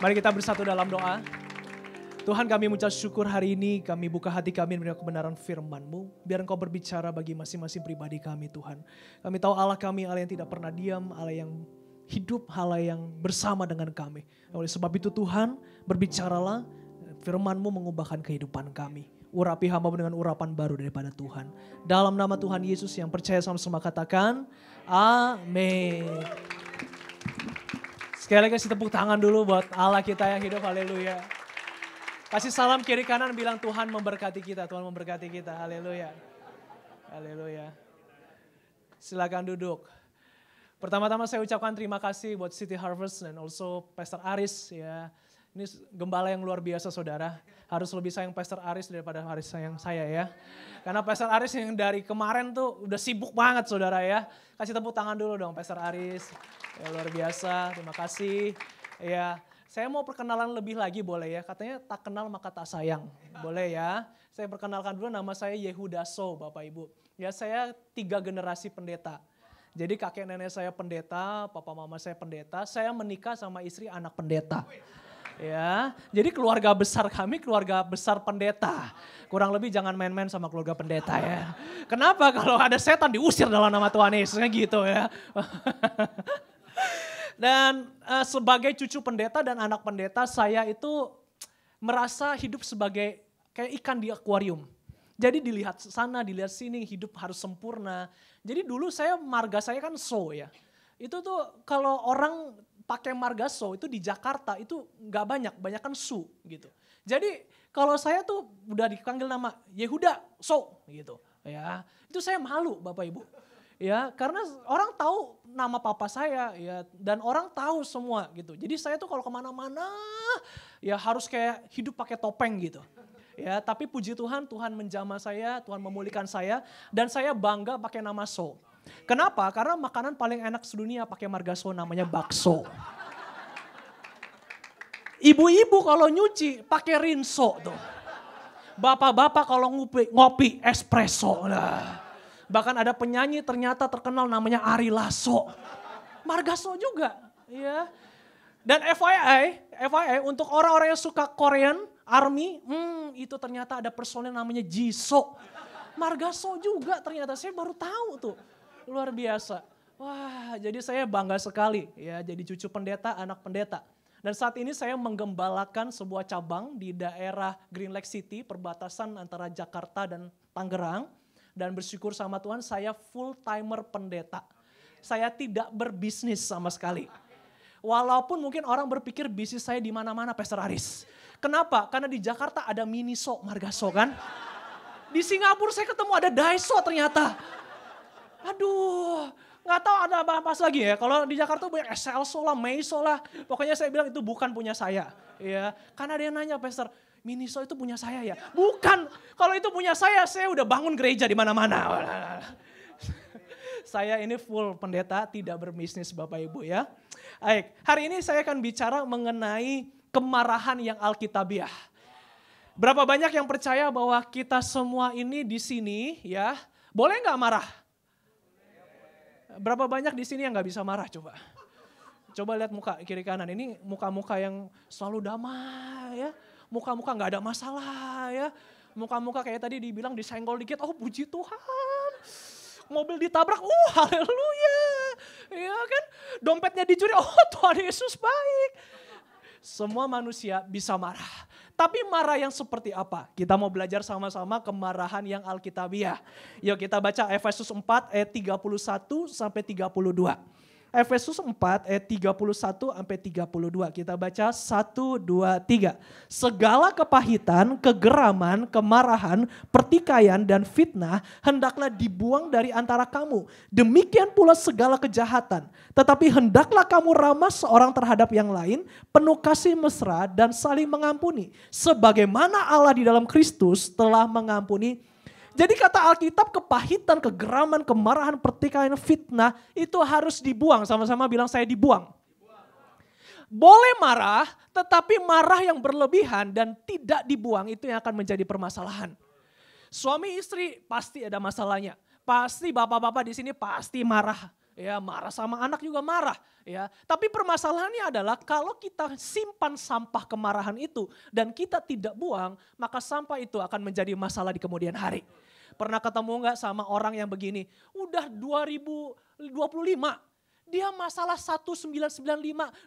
Mari kita bersatu dalam doa. Tuhan, kami mengucap syukur hari ini, kami buka hati kami menerima kebenaran firman-Mu. Biar Engkau berbicara bagi masing-masing pribadi kami, Tuhan. Kami tahu Allah kami, Allah yang tidak pernah diam, Allah yang hidup, Allah yang bersama dengan kami. Oleh sebab itu Tuhan, berbicaralah, firman-Mu mengubahkan kehidupan kami. Urapi hamba-Mu dengan urapan baru daripada Tuhan. Dalam nama Tuhan Yesus yang percaya sama-sama katakan, amin. Sekali lagi kasih tepuk tangan dulu buat Allah kita yang hidup, haleluya. Kasih salam kiri kanan bilang Tuhan memberkati kita, Tuhan memberkati kita. Haleluya. Haleluya. Silakan duduk. Pertama-tama saya ucapkan terima kasih buat City Harvest dan also Pastor Aris ya. Ini gembala yang luar biasa saudara. Harus lebih sayang Pastor Aris daripada Aris sayang saya ya. Karena Pastor Aris yang dari kemarin tuh udah sibuk banget saudara ya. Kasih tepuk tangan dulu dong Pastor Aris. Ya, luar biasa, terima kasih. Ya. Saya mau perkenalan lebih lagi boleh ya, katanya tak kenal maka tak sayang, boleh ya. Saya perkenalkan dulu, nama saya Yehuda So Bapak Ibu. Ya, saya 3 generasi pendeta. Jadi kakek nenek saya pendeta, papa mama saya pendeta, saya menikah sama istri anak pendeta. Ya, jadi keluarga besar kami keluarga besar pendeta. Kurang lebih jangan main-main sama keluarga pendeta ya. Kenapa? Kalau ada setan diusir dalam nama Tuhan Yesus gitu ya. Dan sebagai cucu pendeta dan anak pendeta, saya itu merasa hidup sebagai kayak ikan di akuarium. Jadi dilihat sana, dilihat sini, hidup harus sempurna. Jadi dulu marga saya kan so ya. Itu tuh kalau orang pakai marga so itu di Jakarta itu nggak banyak kan su gitu. Jadi kalau saya tuh udah dipanggil nama Yehuda so gitu ya. Itu saya malu Bapak Ibu. Ya, karena orang tahu nama papa saya ya, dan orang tahu semua gitu. Jadi saya tuh kalau kemana-mana ya harus kayak hidup pakai topeng gitu. Ya, tapi puji Tuhan, Tuhan menjamah saya, Tuhan memulihkan saya, dan saya bangga pakai nama So. Kenapa? Karena makanan paling enak sedunia pakai marga So namanya bakso. Ibu-ibu kalau nyuci pakai rinso tuh. Bapak-bapak kalau ngopi espresso lah. Bahkan ada penyanyi ternyata terkenal namanya Ari Lasso. Marga So juga. Ya. Dan FYI untuk orang-orang yang suka Korean Army, itu ternyata ada personel namanya Jisoo. Marga So juga ternyata, saya baru tahu tuh. Luar biasa. Wah, jadi saya bangga sekali ya jadi cucu pendeta, anak pendeta. Dan saat ini saya menggembalakan sebuah cabang di daerah Green Lake City, perbatasan antara Jakarta dan Tangerang. Dan bersyukur sama Tuhan saya full timer pendeta. Saya tidak berbisnis sama sekali. Walaupun mungkin orang berpikir bisnis saya di mana-mana Pastor Aris. Kenapa? Karena di Jakarta ada Miniso, Marga So kan. Di Singapura saya ketemu ada Daiso ternyata. Aduh, nggak tahu ada apa lagi ya. Kalau di Jakarta banyak Excelso lah, Meiso lah. Pokoknya saya bilang itu bukan punya saya. Ya, karena ada yang nanya Pastor, Miniso itu punya saya ya? Bukan. Kalau itu punya saya udah bangun gereja di mana-mana. Saya ini full pendeta, tidak berbisnis Bapak Ibu ya. Baik, hari ini saya akan bicara mengenai kemarahan yang alkitabiah. Berapa banyak yang percaya bahwa kita semua ini di sini ya, boleh nggak marah? Berapa banyak di sini yang nggak bisa marah coba? Coba lihat muka kiri kanan, ini muka-muka yang selalu damai ya. Muka-muka gak ada masalah ya. Muka-muka kayak tadi dibilang disenggol dikit, oh puji Tuhan. Mobil ditabrak, haleluya. Ya kan, dompetnya dicuri, oh Tuhan Yesus baik. Semua manusia bisa marah. Tapi marah yang seperti apa? Kita mau belajar sama-sama kemarahan yang alkitabiah. Yuk kita baca Efesus 4 ayat 31 sampai 32. Efesus 4 ayat 31 sampai 32. Kita baca 1, 2, 3. Segala kepahitan, kegeraman, kemarahan, pertikaian dan fitnah hendaklah dibuang dari antara kamu. Demikian pula segala kejahatan. Tetapi hendaklah kamu ramah seorang terhadap yang lain, penuh kasih mesra dan saling mengampuni. Sebagaimana Allah di dalam Kristus telah mengampuni. Jadi kata Alkitab kepahitan, kegeraman, kemarahan, pertikaian, fitnah itu harus dibuang. Sama-sama bilang saya dibuang. Boleh marah, tetapi marah yang berlebihan dan tidak dibuang itu yang akan menjadi permasalahan. Suami istri pasti ada masalahnya. Pasti bapak-bapak di sini pasti marah. Ya, marah sama anak juga marah. Ya, tapi permasalahannya adalah kalau kita simpan sampah kemarahan itu dan kita tidak buang, maka sampah itu akan menjadi masalah di kemudian hari. Pernah ketemu nggak sama orang yang begini? Udah 2025, dia masalah 1995,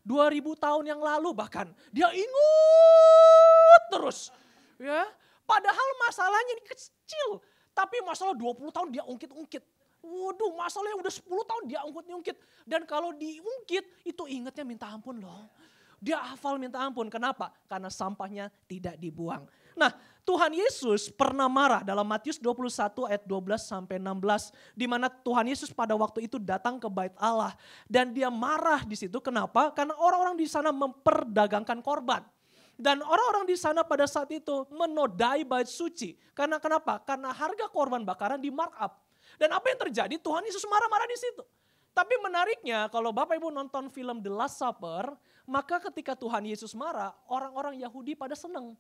2000 tahun yang lalu bahkan. Dia ingat terus. Ya, padahal masalahnya ini kecil, tapi masalah 20 tahun dia ungkit-ungkit. Waduh, masalahnya udah 10 tahun dia ungkit-ungkit. Dan kalau diungkit itu ingatnya minta ampun loh. Dia hafal minta ampun. Kenapa? Karena sampahnya tidak dibuang. Nah, Tuhan Yesus pernah marah dalam Matius 21 ayat 12 sampai 16. Di mana Tuhan Yesus pada waktu itu datang ke bait Allah. Dan dia marah di situ. Kenapa? Karena orang-orang di sana memperdagangkan korban. Dan orang-orang di sana pada saat itu menodai bait suci. Karena kenapa? Karena harga korban bakaran di markup. Dan apa yang terjadi? Tuhan Yesus marah-marah di situ. Tapi menariknya kalau Bapak Ibu nonton film The Last Supper, maka ketika Tuhan Yesus marah, orang-orang Yahudi pada senang.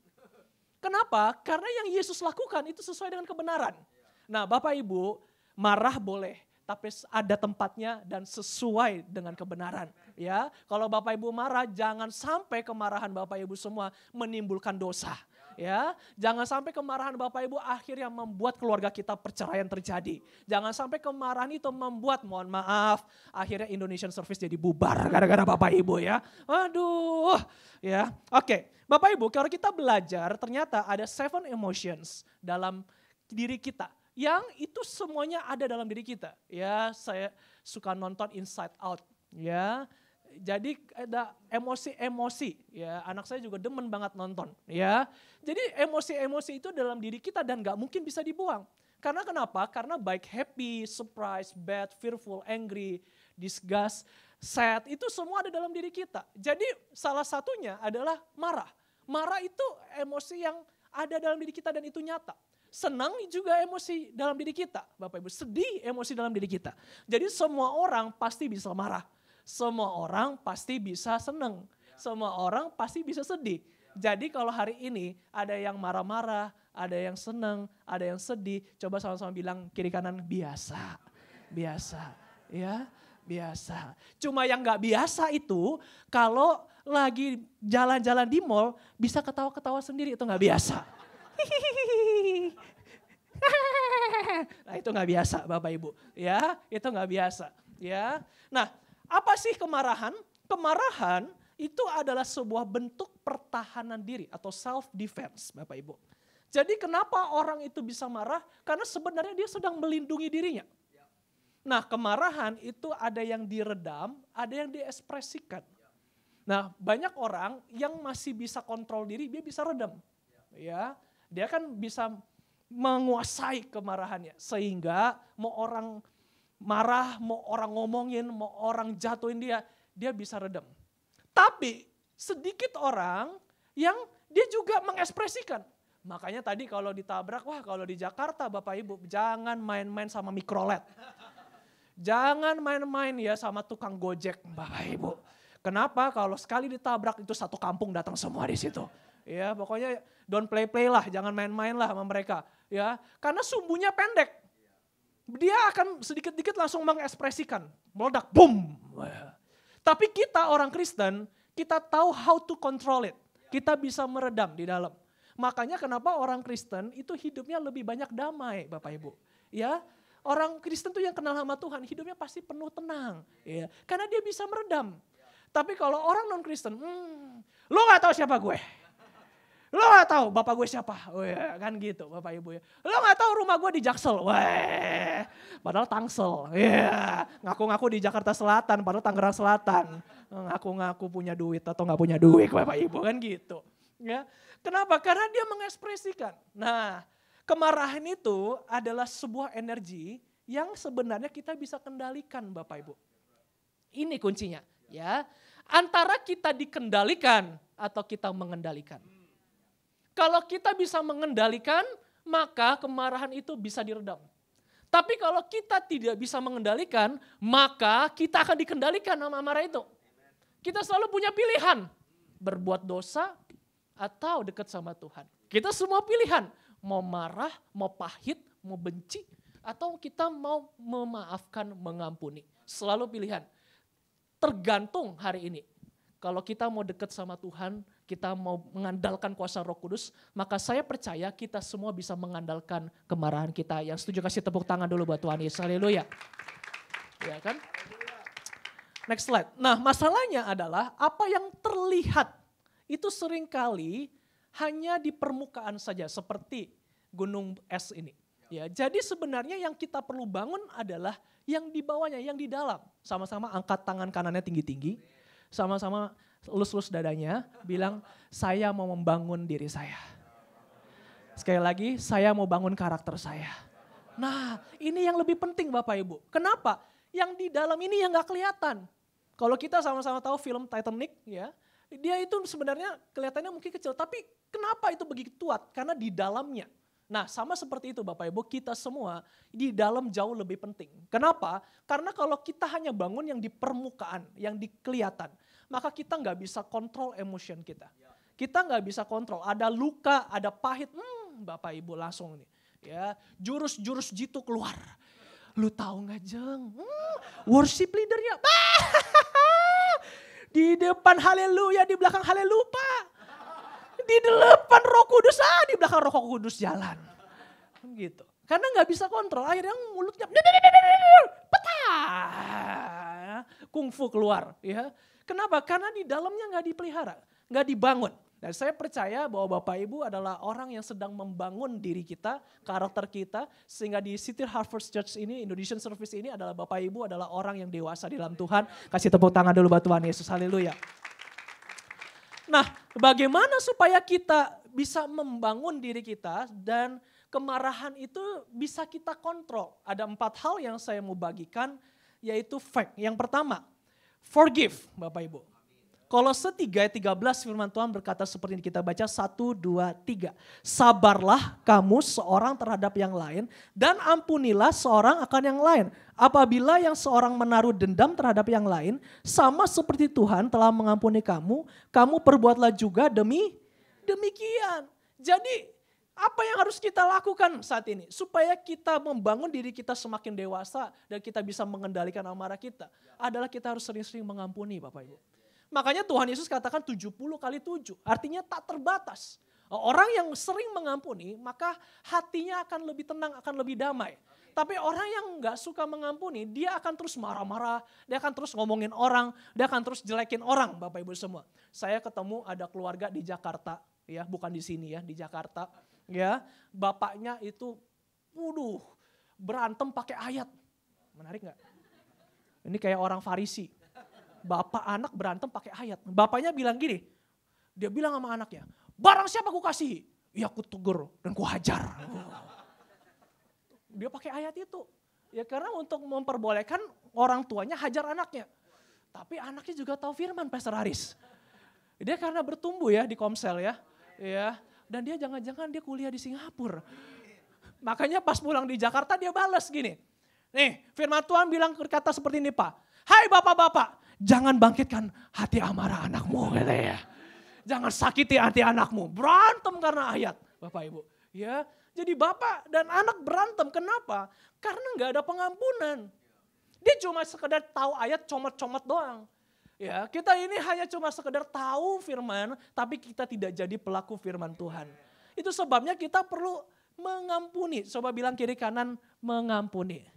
Kenapa? Karena yang Yesus lakukan itu sesuai dengan kebenaran. Nah Bapak Ibu, marah boleh, tapi ada tempatnya dan sesuai dengan kebenaran. Ya, kalau Bapak Ibu marah, jangan sampai kemarahan Bapak Ibu semua menimbulkan dosa. Ya, jangan sampai kemarahan Bapak Ibu akhirnya membuat keluarga kita perceraian terjadi. Jangan sampai kemarahan itu membuat, mohon maaf, akhirnya Indonesian Service jadi bubar gara-gara Bapak Ibu ya. Aduh, ya. Oke, Bapak Ibu, kalau kita belajar ternyata ada 7 emotions dalam diri kita. Yang itu semuanya ada dalam diri kita. Ya, saya suka nonton Inside Out. Ya, jadi ada emosi-emosi, ya anak saya juga demen banget nonton, ya. Jadi emosi-emosi itu dalam diri kita dan gak mungkin bisa dibuang. Karena kenapa? Karena baik happy, surprise, bad, fearful, angry, disgust, sad, itu semua ada dalam diri kita. Jadi salah satunya adalah marah. Marah itu emosi yang ada dalam diri kita dan itu nyata. Senang juga emosi dalam diri kita, Bapak Ibu. Sedih emosi dalam diri kita. Jadi semua orang pasti bisa marah. Semua orang pasti bisa seneng. Semua orang pasti bisa sedih. Jadi kalau hari ini ada yang marah-marah, ada yang seneng, ada yang sedih. Coba sama-sama bilang kiri kanan biasa. Biasa. Ya, biasa. Cuma yang gak biasa itu kalau lagi jalan-jalan di mall bisa ketawa-ketawa sendiri, itu gak biasa. Nah itu gak biasa Bapak Ibu. Ya, itu gak biasa. Ya. Nah, apa sih kemarahan? Kemarahan itu adalah sebuah bentuk pertahanan diri atau self defense, Bapak Ibu. Jadi kenapa orang itu bisa marah? Karena sebenarnya dia sedang melindungi dirinya. Nah, kemarahan itu ada yang diredam, ada yang diekspresikan. Nah, banyak orang yang masih bisa kontrol diri, dia bisa redam. Ya, dia kan bisa menguasai kemarahannya sehingga mau orang marah, mau orang ngomongin, mau orang jatuhin dia bisa redam. Tapi sedikit orang yang dia juga mengekspresikan. Makanya tadi kalau ditabrak, wah kalau di Jakarta Bapak Ibu jangan main-main sama mikrolet. Jangan main-main ya sama tukang gojek Bapak Ibu. Kenapa? Kalau sekali ditabrak itu satu kampung datang semua di situ. Ya pokoknya don't play-play lah, jangan main-main lah sama mereka. Ya, karena sumbunya pendek. Dia akan sedikit-sedikit langsung mengekspresikan, meledak, boom. Tapi kita orang Kristen, kita tahu how to control it. Kita bisa meredam di dalam. Makanya kenapa orang Kristen itu hidupnya lebih banyak damai Bapak Ibu. Ya, orang Kristen tuh yang kenal sama Tuhan, hidupnya pasti penuh tenang. Ya, karena dia bisa meredam. Tapi kalau orang non-Kristen, lo gak tahu siapa gue. Lo gak tahu bapak gue siapa, weh, kan gitu Bapak Ibu ya. Lo gak tahu rumah gue di Jaksel, weh, padahal Tangsel, ya. Ngaku-ngaku di Jakarta Selatan, padahal Tangerang Selatan. Ngaku-ngaku punya duit atau gak punya duit Bapak Ibu, kan gitu. Ya, kenapa? Karena dia mengekspresikan. Nah, kemarahan itu adalah sebuah energi yang sebenarnya kita bisa kendalikan Bapak Ibu. Ini kuncinya, ya. Antara kita dikendalikan atau kita mengendalikan. Kalau kita bisa mengendalikan, maka kemarahan itu bisa diredam. Tapi kalau kita tidak bisa mengendalikan, maka kita akan dikendalikan sama amarah itu. Kita selalu punya pilihan, berbuat dosa atau dekat sama Tuhan. Kita semua pilihan, mau marah, mau pahit, mau benci, atau kita mau memaafkan, mengampuni. Selalu pilihan. Tergantung hari ini. Kalau kita mau dekat sama Tuhan, kita mau mengandalkan kuasa Roh Kudus, maka saya percaya kita semua bisa mengandalkan kemarahan kita. Yang setuju kasih tepuk tangan dulu buat Tuhan Yesus. Haleluya. Ya kan? Next slide. Nah, masalahnya adalah apa yang terlihat itu seringkali hanya di permukaan saja seperti gunung es ini. Ya, jadi sebenarnya yang kita perlu bangun adalah yang di bawahnya, yang di dalam. Sama-sama angkat tangan kanannya tinggi-tinggi. Sama-sama elus-elus dadanya, bilang saya mau membangun diri saya. Sekali lagi, saya mau bangun karakter saya. Nah, ini yang lebih penting Bapak Ibu. Kenapa? Yang di dalam ini yang gak kelihatan. Kalau kita sama-sama tahu film Titanic, ya, dia itu sebenarnya kelihatannya mungkin kecil, tapi kenapa itu begitu kuat? Karena di dalamnya. Nah, sama seperti itu Bapak Ibu, kita semua di dalam jauh lebih penting. Kenapa? Karena kalau kita hanya bangun yang di permukaan, yang di kelihatan, maka kita nggak bisa kontrol emotion kita. Kita nggak bisa kontrol, ada luka, ada pahit, Bapak Ibu langsung nih. Ya, jurus-jurus jitu keluar. Lu tahu nggak Jeng? Worship leadernya. Di depan haleluya, di belakang halelupa. Di depan Roh Kudus, di belakang Roh Kudus jalan. Gitu. Karena nggak bisa kontrol, akhirnya mulutnya petah. Kungfu keluar. Ya. Kenapa? Karena di dalamnya nggak dipelihara, nggak dibangun. Dan saya percaya bahwa Bapak Ibu adalah orang yang sedang membangun diri kita, karakter kita. Sehingga di City Harvest Church ini, Indonesian Service ini adalah Bapak Ibu adalah orang yang dewasa di dalam Tuhan. Kasih tepuk tangan dulu buat Tuhan Yesus, haleluya. Nah, bagaimana supaya kita bisa membangun diri kita dan kemarahan itu bisa kita kontrol. Ada 4 hal yang saya mau bagikan, yaitu fact. Yang pertama, forgive Bapak Ibu. Kolose 3 ayat 13 firman Tuhan berkata seperti ini, kita baca 1, 2, 3. Sabarlah kamu seorang terhadap yang lain dan ampunilah seorang akan yang lain. Apabila yang seorang menaruh dendam terhadap yang lain, sama seperti Tuhan telah mengampuni kamu, kamu perbuatlah juga demikian. Jadi apa yang harus kita lakukan saat ini? Supaya kita membangun diri kita semakin dewasa dan kita bisa mengendalikan amarah kita. Adalah kita harus sering-sering mengampuni Bapak Ibu. Makanya Tuhan Yesus katakan 70 kali 7, artinya tak terbatas. Orang yang sering mengampuni, maka hatinya akan lebih tenang, akan lebih damai. Tapi orang yang gak suka mengampuni, dia akan terus marah-marah, dia akan terus ngomongin orang, dia akan terus jelekin orang Bapak Ibu semua. Saya ketemu ada keluarga di Jakarta, ya bukan di sini ya, di Jakarta. Ya, bapaknya itu, berantem pakai ayat. Menarik gak? Ini kayak orang Farisi. Bapak anak berantem pakai ayat. Bapaknya bilang gini, dia bilang sama anaknya, barang siapa ku kasih, ya ku tegur dan ku hajar. Dia pakai ayat itu. Ya karena untuk memperbolehkan orang tuanya hajar anaknya. Tapi anaknya juga tahu firman Pastor Haris. Dia karena bertumbuh ya di Komsel ya. Dan dia jangan-jangan dia kuliah di Singapura. Makanya pas pulang di Jakarta dia balas gini. Nih firman Tuhan bilang berkata seperti ini Pak. Hai bapak-bapak. Jangan bangkitkan hati amarah anakmu katanya. Jangan sakiti hati anakmu. Berantem karena ayat Bapak Ibu. Ya, jadi bapak dan anak berantem. Kenapa? Karena nggak ada pengampunan. Dia cuma sekedar tahu ayat comot-comot doang. Ya, kita ini hanya cuma sekedar tahu firman, tapi kita tidak jadi pelaku firman Tuhan. Itu sebabnya kita perlu mengampuni. Coba bilang kiri kanan, mengampuni.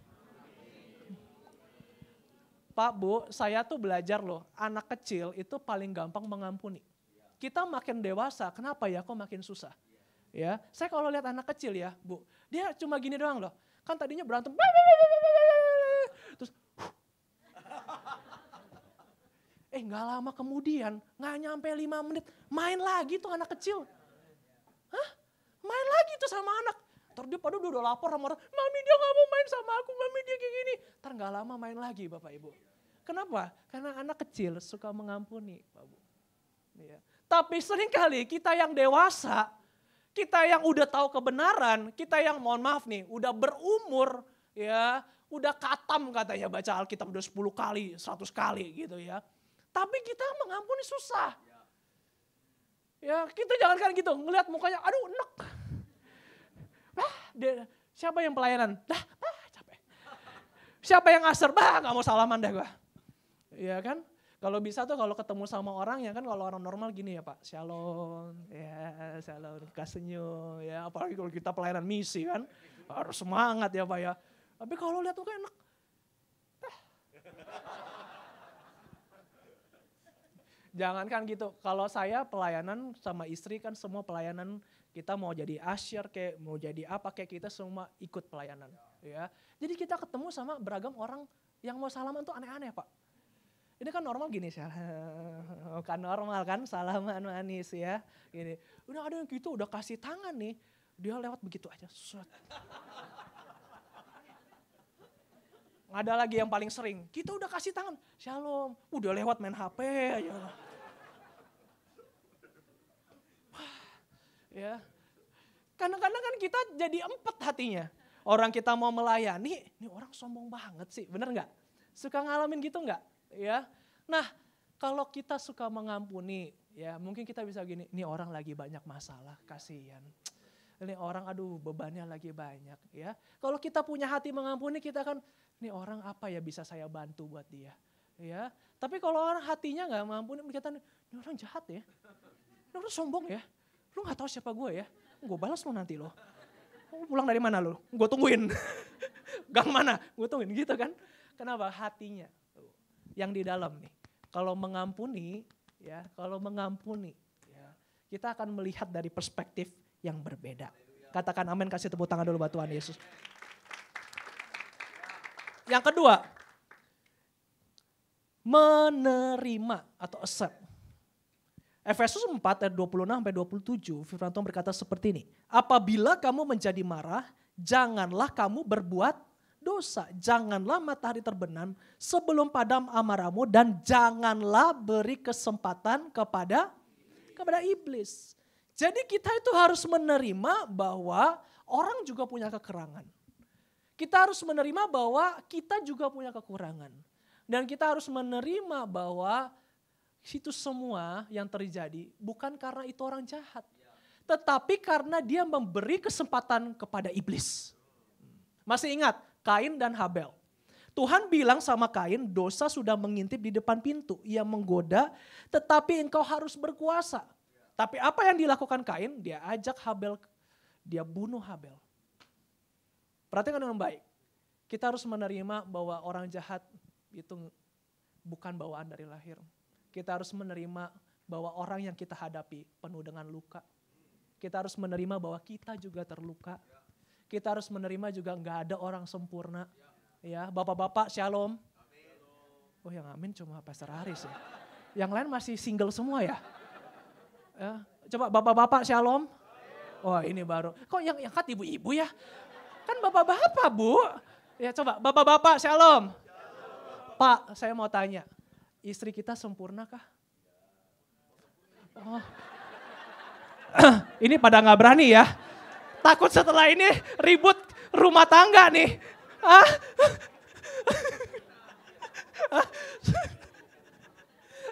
Pak, Bu, saya tuh belajar loh, anak kecil itu paling gampang mengampuni. Kita makin dewasa, kenapa ya kok makin susah? Ya, saya kalau lihat anak kecil ya, Bu, dia cuma gini doang loh. Kan tadinya berantem, terus nggak lama kemudian, nggak nyampe 5 menit, main lagi tuh anak kecil. Hah? Main lagi tuh sama anak. Ntar dia pada udah lapor sama orang, mami dia gak mau main sama aku, mami dia kayak gini. Ntar gak lama main lagi Bapak Ibu. Kenapa? Karena anak kecil suka mengampuni Pak Bu. Ya. Tapi seringkali kita yang dewasa, kita yang udah tahu kebenaran, kita yang mohon maaf nih, udah berumur, ya, udah katam katanya baca Alkitab udah 10 kali, 100 kali gitu ya. Tapi kita mengampuni susah. Ya kita jangan kan gitu, ngelihat mukanya, aduh enek. Siapa yang pelayanan? Capek. Siapa yang aser? Gak mau salaman dah gue. Iya kan? Kalau bisa tuh kalau ketemu sama orang ya kan kalau orang normal gini ya Pak. Shalom, ya shalom, senyum ya. Apalagi kalau kita pelayanan misi kan. Harus semangat ya Pak ya. Tapi kalau lihat tuh kayak enak. Jangan kan gitu. Kalau saya pelayanan sama istri kan semua pelayanan kita mau jadi usher kayak mau jadi apa kayak kita semua ikut pelayanan ya. Jadi kita ketemu sama beragam orang yang mau salaman tuh aneh-aneh Pak. Ini kan normal gini sih. Kan normal kan salaman manis ya. Gini. Udah ada yang gitu udah kasih tangan nih. Dia lewat begitu aja. Ada lagi yang paling sering. Kita udah kasih tangan. Shalom. Udah lewat main HP aja. Ya. Kadang-kadang kan kita jadi empet hatinya. Orang kita mau melayani, ini orang sombong banget sih, bener gak? Suka ngalamin gitu gak? Ya. Nah kalau kita suka mengampuni, ya mungkin kita bisa gini, ini orang lagi banyak masalah, kasihan. Ini orang aduh bebannya lagi banyak ya. Kalau kita punya hati mengampuni kita kan, ini orang apa ya bisa saya bantu buat dia. Ya, tapi kalau orang hatinya nggak mengampuni, kita ini orang jahat ya. Ini orang sombong ya. Lu nggak tahu siapa gue ya. Gue balas lu nanti lo. Pulang dari mana lo? Gue tungguin. Gang mana? Gue tungguin gitu kan. Kenapa? Hatinya. Yang di dalam nih. Kalau mengampuni, ya, ya, kita akan melihat dari perspektif yang berbeda. Katakan amin, kasih tepuk tangan dulu buat Tuhan Yesus. Yang kedua, menerima atau accept. Efesus 4 ayat 26-27, firman Tuhan berkata seperti ini. Apabila kamu menjadi marah, janganlah kamu berbuat dosa. Janganlah matahari terbenam sebelum padam amarahmu dan janganlah beri kesempatan kepada iblis. Jadi kita itu harus menerima bahwa orang juga punya kekurangan. Kita harus menerima bahwa kita juga punya kekurangan. Dan kita harus menerima bahwa itu semua yang terjadi bukan karena itu orang jahat. Tetapi karena dia memberi kesempatan kepada iblis. Masih ingat Kain dan Habel. Tuhan bilang sama Kain, dosa sudah mengintip di depan pintu. Ia menggoda, tetapi engkau harus berkuasa. Tapi apa yang dilakukan Kain? Dia ajak Habel, dia bunuh Habel. Perhatikan dengan baik. Kita harus menerima bahwa orang jahat itu bukan bawaan dari lahir. Kita harus menerima bahwa orang yang kita hadapi penuh dengan luka. Kita harus menerima bahwa kita juga terluka. Kita harus menerima juga nggak ada orang sempurna. Ya, bapak-bapak shalom. Oh yang amin cuma Pastor Aris ya. Yang lain masih single semua ya. Ya, coba bapak-bapak shalom. Oh ini baru. Kok yang angkat ibu-ibu ya? Kan bapak-bapak bu. Ya coba bapak-bapak shalom. Pak saya mau tanya. Istri kita sempurna kah? Oh. Ini pada nggak berani ya. Takut setelah ini ribut rumah tangga nih.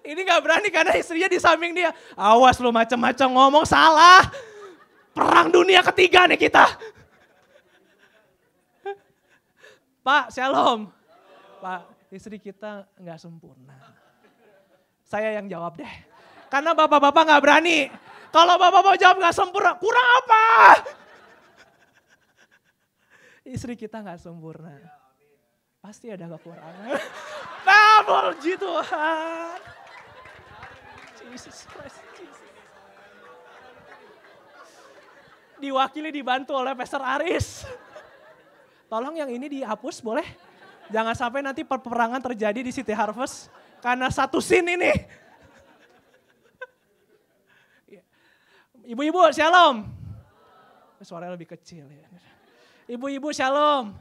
Ini gak berani karena istrinya di samping dia. Awas lu macam-macam ngomong salah. Perang dunia ketiga nih kita. Pak, shalom. Pak, istri kita gak sempurna. Saya yang jawab deh. Karena bapak-bapak gak berani. Kalau bapak-bapak jawab gak sempurna, kurang apa? Istri kita gak sempurna. Pasti ada kekurangan. Puji Tuhan. Jesus Christ. Jesus. Diwakili dibantu oleh Pastor Aris. Tolong yang ini dihapus boleh? Jangan sampai nanti peperangan terjadi di City Harvest. Karena satu scene ini. Ibu-ibu shalom. Suaranya lebih kecil ya. Ibu-ibu shalom.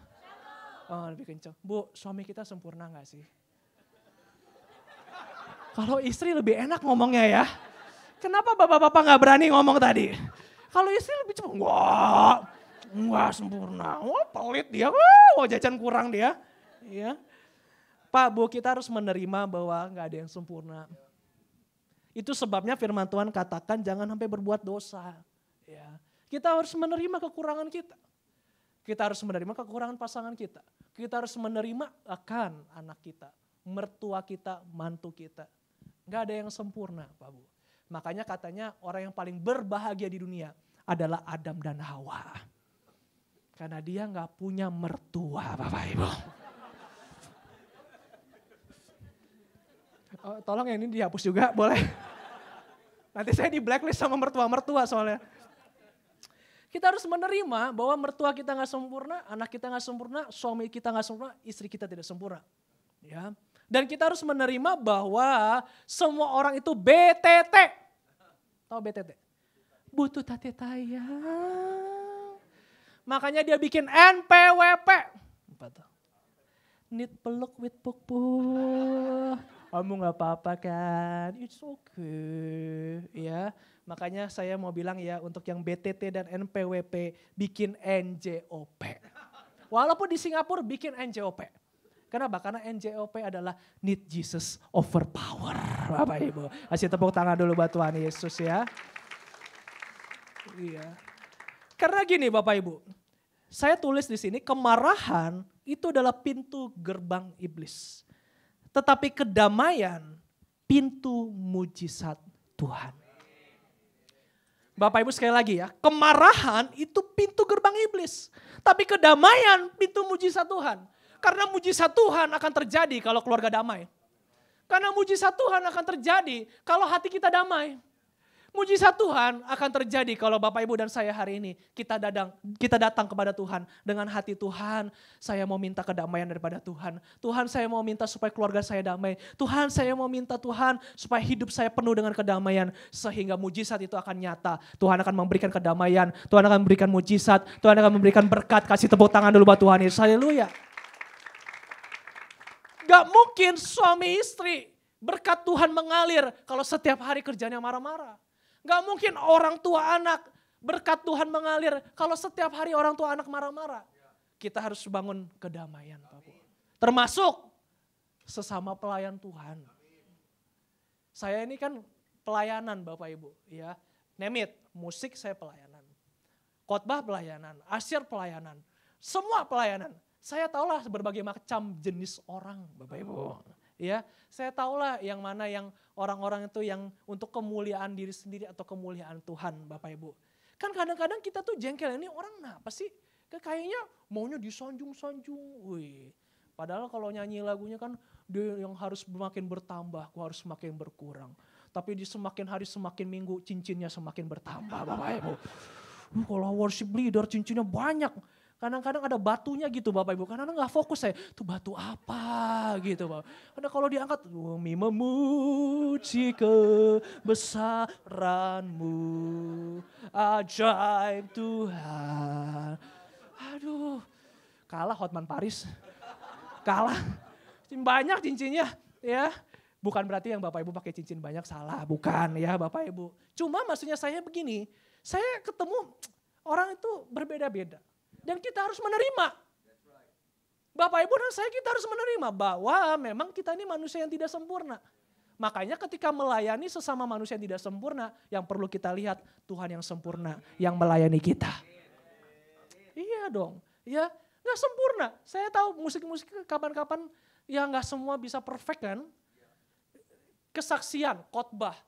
Oh lebih kencang. Bu, suami kita sempurna gak sih? Kalau istri lebih enak ngomongnya ya. Kenapa bapak-bapak gak berani ngomong tadi? Kalau istri lebih cepat, enggak sempurna. Wah pelit dia, wah jajan kurang dia. Ya. Pak, Bu, kita harus menerima bahwa gak ada yang sempurna. Itu sebabnya firman Tuhan katakan jangan sampai berbuat dosa. Ya. Kita harus menerima kekurangan kita. Kita harus menerima kekurangan pasangan kita. Kita harus menerima akan anak kita, mertua kita, mantu kita. Gak ada yang sempurna Pak Bu. Makanya katanya orang yang paling berbahagia di dunia adalah Adam dan Hawa. Karena dia gak punya mertua Bapak Ibu. Oh, tolong yang ini dihapus juga boleh. Nanti saya di blacklist sama mertua-mertua soalnya. Kita harus menerima bahwa mertua kita gak sempurna, anak kita gak sempurna, suami kita gak sempurna, istri kita tidak sempurna. Ya. Dan kita harus menerima bahwa semua orang itu BTT. Tahu BTT? Butuh tati tayang. Makanya dia bikin NPWP. Apa tuh? Need peluk with puk-puk. Kamu gak apa-apa kan? It's okay. Ya. Makanya saya mau bilang ya untuk yang BTT dan NPWP bikin NJOP. Walaupun di Singapura bikin NJOP. Kenapa? Karena NJOP adalah need Jesus overpower. Bapak Ibu, kasih tepuk tangan dulu buat Tuhan Yesus ya. Iya. Karena gini Bapak Ibu, saya tulis di sini kemarahan itu adalah pintu gerbang iblis. Tetapi kedamaian pintu mujizat Tuhan. Bapak Ibu sekali lagi ya, kemarahan itu pintu gerbang iblis. Tapi kedamaian pintu mujizat Tuhan. Karena mujizat Tuhan akan terjadi kalau keluarga damai. Karena mujizat Tuhan akan terjadi kalau hati kita damai. Mujizat Tuhan akan terjadi kalau Bapak Ibu dan saya hari ini kita datang kepada Tuhan dengan hati Tuhan. Saya mau minta kedamaian daripada Tuhan. Tuhan saya mau minta supaya keluarga saya damai. Tuhan saya mau minta Tuhan supaya hidup saya penuh dengan kedamaian. Sehingga mujizat itu akan nyata. Tuhan akan memberikan kedamaian. Tuhan akan memberikan mujizat. Tuhan akan memberikan berkat. Kasih tepuk tangan dulu buat Tuhan Yesus. Haleluya. Gak mungkin suami istri berkat Tuhan mengalir kalau setiap hari kerjanya marah-marah. Gak mungkin orang tua anak berkat Tuhan mengalir kalau setiap hari orang tua anak marah-marah. Kita harus bangun kedamaian Bapak. Termasuk sesama pelayan Tuhan. Saya ini kan pelayanan Bapak Ibu. Ya, name it, musik saya pelayanan. Khotbah pelayanan, asyir pelayanan. Semua pelayanan. Saya tahulah berbagai macam jenis orang Bapak Ibu. Ya, saya tahulah yang mana yang orang-orang itu yang untuk kemuliaan diri sendiri atau kemuliaan Tuhan Bapak Ibu. Kan kadang-kadang kita tuh jengkel, ini orang kenapa sih? Kayaknya maunya disanjung-sanjung. Wih, padahal kalau nyanyi lagunya kan dia yang harus semakin bertambah, aku harus semakin berkurang. Tapi di semakin hari semakin minggu cincinnya semakin bertambah Bapak Ibu. Kalau worship leader cincinnya banyak. Kadang-kadang ada batunya gitu Bapak Ibu, kadang-kadang gak fokus saya, itu batu apa gitu Bapak. Karena kalau diangkat, kami memuji kebesaranmu, ajaib Tuhan. Aduh, kalah Hotman Paris, kalah. Banyak cincinnya ya. Bukan berarti yang Bapak Ibu pakai cincin banyak salah, bukan ya Bapak Ibu. Cuma maksudnya saya begini, saya ketemu orang itu berbeda-beda. Dan kita harus menerima. Bapak Ibu dan saya kita harus menerima bahwa memang kita ini manusia yang tidak sempurna. Makanya ketika melayani sesama manusia yang tidak sempurna, yang perlu kita lihat Tuhan yang sempurna yang melayani kita. Iya dong, ya gak sempurna. Saya tahu musik-musik kapan-kapan ya gak semua bisa perfect kan. Kesaksian, khotbah.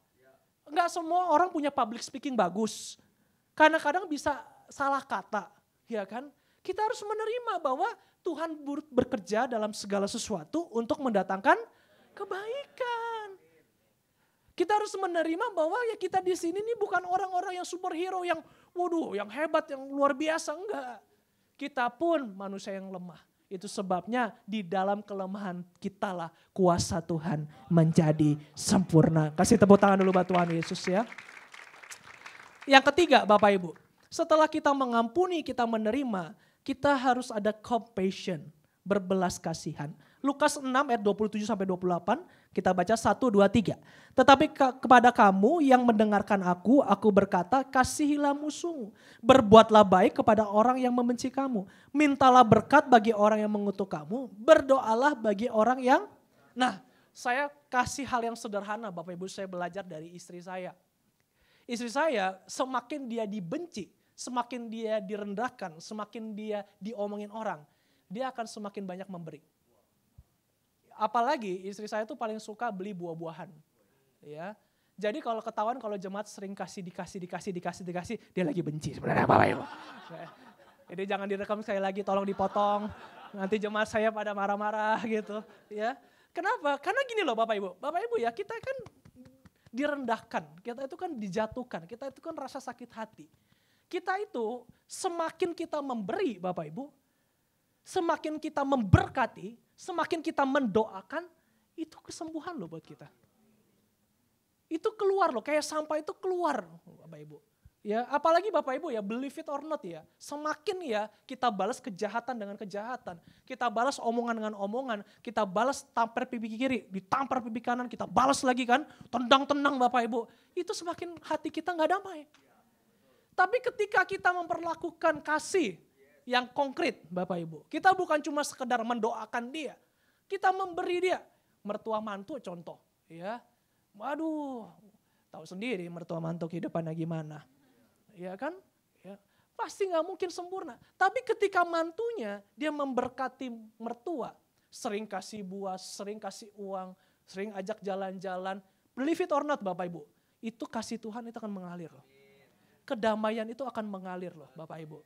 Gak semua orang punya public speaking bagus. Kadang-kadang bisa salah kata. Ya kan? Kita harus menerima bahwa Tuhan bekerja dalam segala sesuatu untuk mendatangkan kebaikan. Kita harus menerima bahwa ya kita di sini nih bukan orang-orang yang superhero yang waduh, yang hebat, yang luar biasa, enggak. Kita pun manusia yang lemah. Itu sebabnya di dalam kelemahan kita lah kuasa Tuhan menjadi sempurna. Kasih tepuk tangan dulu buat Tuhan Yesus ya. Yang ketiga Bapak Ibu. Setelah kita mengampuni, kita menerima, kita harus ada compassion, berbelas kasihan. Lukas 6 ayat 27 sampai 28, kita baca 1, 2, 3. Tetapi kepada kamu yang mendengarkan aku berkata, kasihilah musuhmu. Berbuatlah baik kepada orang yang membenci kamu. Mintalah berkat bagi orang yang mengutuk kamu. Berdoalah bagi orang yang... Nah, saya kasih hal yang sederhana Bapak Ibu, saya belajar dari istri saya. Istri saya semakin dia dibenci, semakin dia direndahkan, semakin dia diomongin orang, dia akan semakin banyak memberi. Apalagi istri saya tuh paling suka beli buah-buahan. Ya. Jadi kalau ketahuan kalau jemaat sering dikasih, dia lagi benci sebenarnya Bapak Ibu. Jadi jangan direkam sekali lagi, tolong dipotong. Nanti jemaat saya pada marah-marah gitu. Ya. Kenapa? Karena gini loh Bapak Ibu ya, kita kan direndahkan, kita itu kan dijatuhkan, kita itu kan rasa sakit hati. Kita itu semakin kita memberi Bapak Ibu, semakin kita memberkati, semakin kita mendoakan, itu kesembuhan loh buat kita. Itu keluar loh, kayak sampah itu keluar Bapak Ibu. Ya, apalagi Bapak Ibu ya, believe it or not ya, semakin ya kita balas kejahatan dengan kejahatan, kita balas omongan dengan omongan, kita balas tampar pipi kiri, ditampar pipi kanan, kita balas lagi kan, tendang-tendang Bapak Ibu, itu semakin hati kita gak damai. Tapi ketika kita memperlakukan kasih yang konkret Bapak Ibu, kita bukan cuma sekedar mendoakan dia, kita memberi dia. Mertua mantu contoh ya, waduh tahu sendiri mertua mantu kehidupannya gimana. Ya kan? Ya. Pasti nggak mungkin sempurna. Tapi ketika mantunya, dia memberkati mertua. Sering kasih buah, sering kasih uang, sering ajak jalan-jalan. Believe it or not Bapak Ibu. Itu kasih Tuhan itu akan mengalir loh. Kedamaian itu akan mengalir loh Bapak Ibu.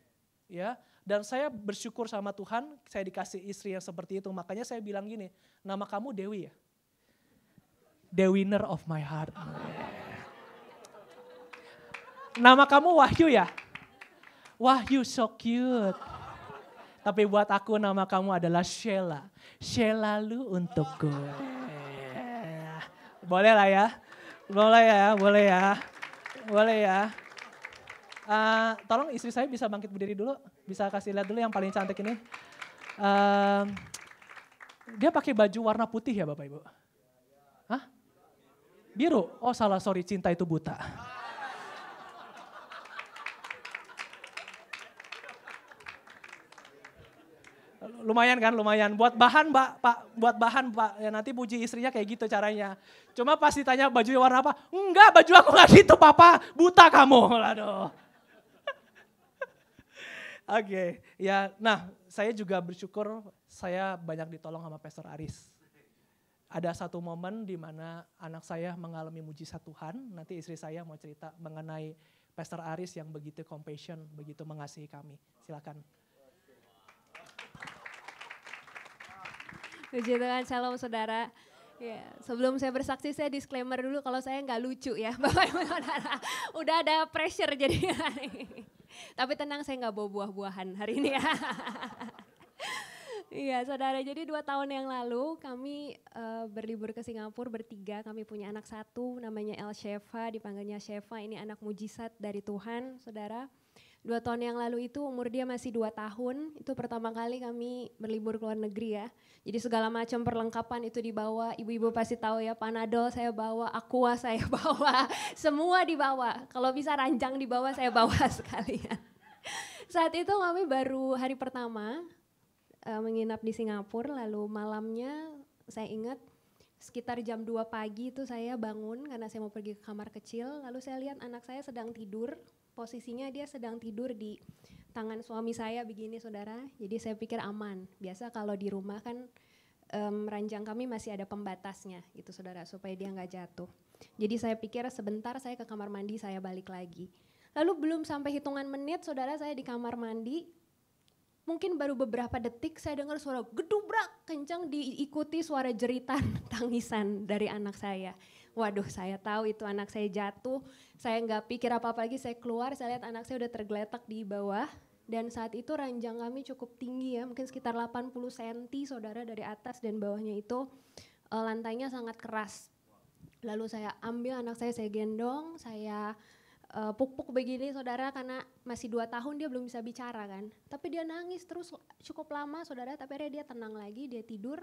Ya, dan saya bersyukur sama Tuhan, saya dikasih istri yang seperti itu. Makanya saya bilang gini, nama kamu Dewi ya? The winner of my heart. Nama kamu Wahyu ya? Wahyu so cute. Tapi buat aku nama kamu adalah Sheila. Sheila lu untukku. Boleh lah ya. Boleh ya, boleh ya. Boleh ya. Tolong istri saya bisa bangkit berdiri dulu. Bisa kasih lihat dulu yang paling cantik ini. Dia pakai baju warna putih ya Bapak Ibu? Hah? Biru? Oh salah, sorry, cinta itu buta. Lumayan kan, lumayan. Buat bahan Pak, buat bahan Pak. Ya nanti puji istrinya kayak gitu caranya. Cuma pas ditanya bajunya warna apa? Enggak, baju aku gak gitu Papa, buta kamu. Aduh. Oke, ya nah saya juga bersyukur saya banyak ditolong sama Pastor Aris. Ada satu momen di mana anak saya mengalami mujizat Tuhan, nanti istri saya mau cerita mengenai Pastor Aris yang begitu compassion, begitu mengasihi kami. Silakan. Puji Tuhan, shalom saudara. Ya, sebelum saya bersaksi saya disclaimer dulu kalau saya nggak lucu ya Bapak Ibu Saudara. Udah ada pressure jadi. Tapi tenang saya nggak bawa buah-buahan hari ini ya. Iya saudara, jadi 2 tahun yang lalu kami berlibur ke Singapura bertiga. Kami punya anak satu namanya El Sheva, dipanggilnya Sheva, ini anak mujizat dari Tuhan saudara. 2 tahun yang lalu itu umur dia masih 2 tahun, itu pertama kali kami berlibur ke luar negeri ya. Jadi segala macam perlengkapan itu dibawa, ibu-ibu pasti tahu ya, Panadol saya bawa, Aqua saya bawa, semua dibawa. Kalau bisa ranjang dibawa saya bawa sekalian. Saat itu kami baru hari pertama menginap di Singapura, lalu malamnya saya ingat sekitar jam 2 pagi itu saya bangun karena saya mau pergi ke kamar kecil, lalu saya lihat anak saya sedang tidur. Posisinya dia sedang tidur di tangan suami saya begini saudara, jadi saya pikir aman. Biasa kalau di rumah kan ranjang kami masih ada pembatasnya gitu saudara, supaya dia nggak jatuh. Jadi saya pikir sebentar saya ke kamar mandi, saya balik lagi. Lalu belum sampai hitungan menit saudara saya di kamar mandi, mungkin baru beberapa detik saya dengar suara gedubrak kencang diikuti suara jeritan tangisan dari anak saya. Waduh saya tahu itu anak saya jatuh, saya nggak pikir apa-apa lagi, saya keluar, saya lihat anak saya udah tergeletak di bawah. Dan saat itu ranjang kami cukup tinggi ya, mungkin sekitar 80 cm saudara dari atas dan bawahnya itu lantainya sangat keras. Lalu saya ambil anak saya gendong, saya puk-puk begini saudara karena masih 2 tahun dia belum bisa bicara kan. Tapi dia nangis terus cukup lama saudara, tapi akhirnya dia tenang lagi, dia tidur.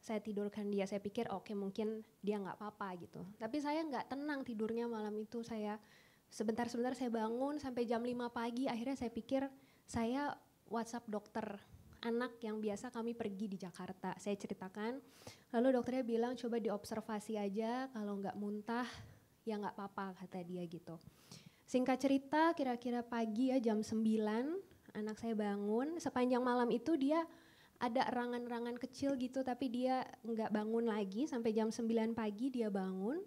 Saya tidurkan dia, saya pikir oke, mungkin dia nggak apa-apa gitu. Tapi saya nggak tenang tidurnya malam itu, saya sebentar-sebentar saya bangun sampai jam 5 pagi, akhirnya saya pikir saya WhatsApp dokter anak yang biasa kami pergi di Jakarta. Saya ceritakan, lalu dokternya bilang coba diobservasi aja, kalau nggak muntah ya nggak apa-apa kata dia gitu. Singkat cerita kira-kira pagi ya jam 9 anak saya bangun, sepanjang malam itu dia ada erangan-erangan kecil gitu tapi dia nggak bangun lagi sampai jam 9 pagi dia bangun.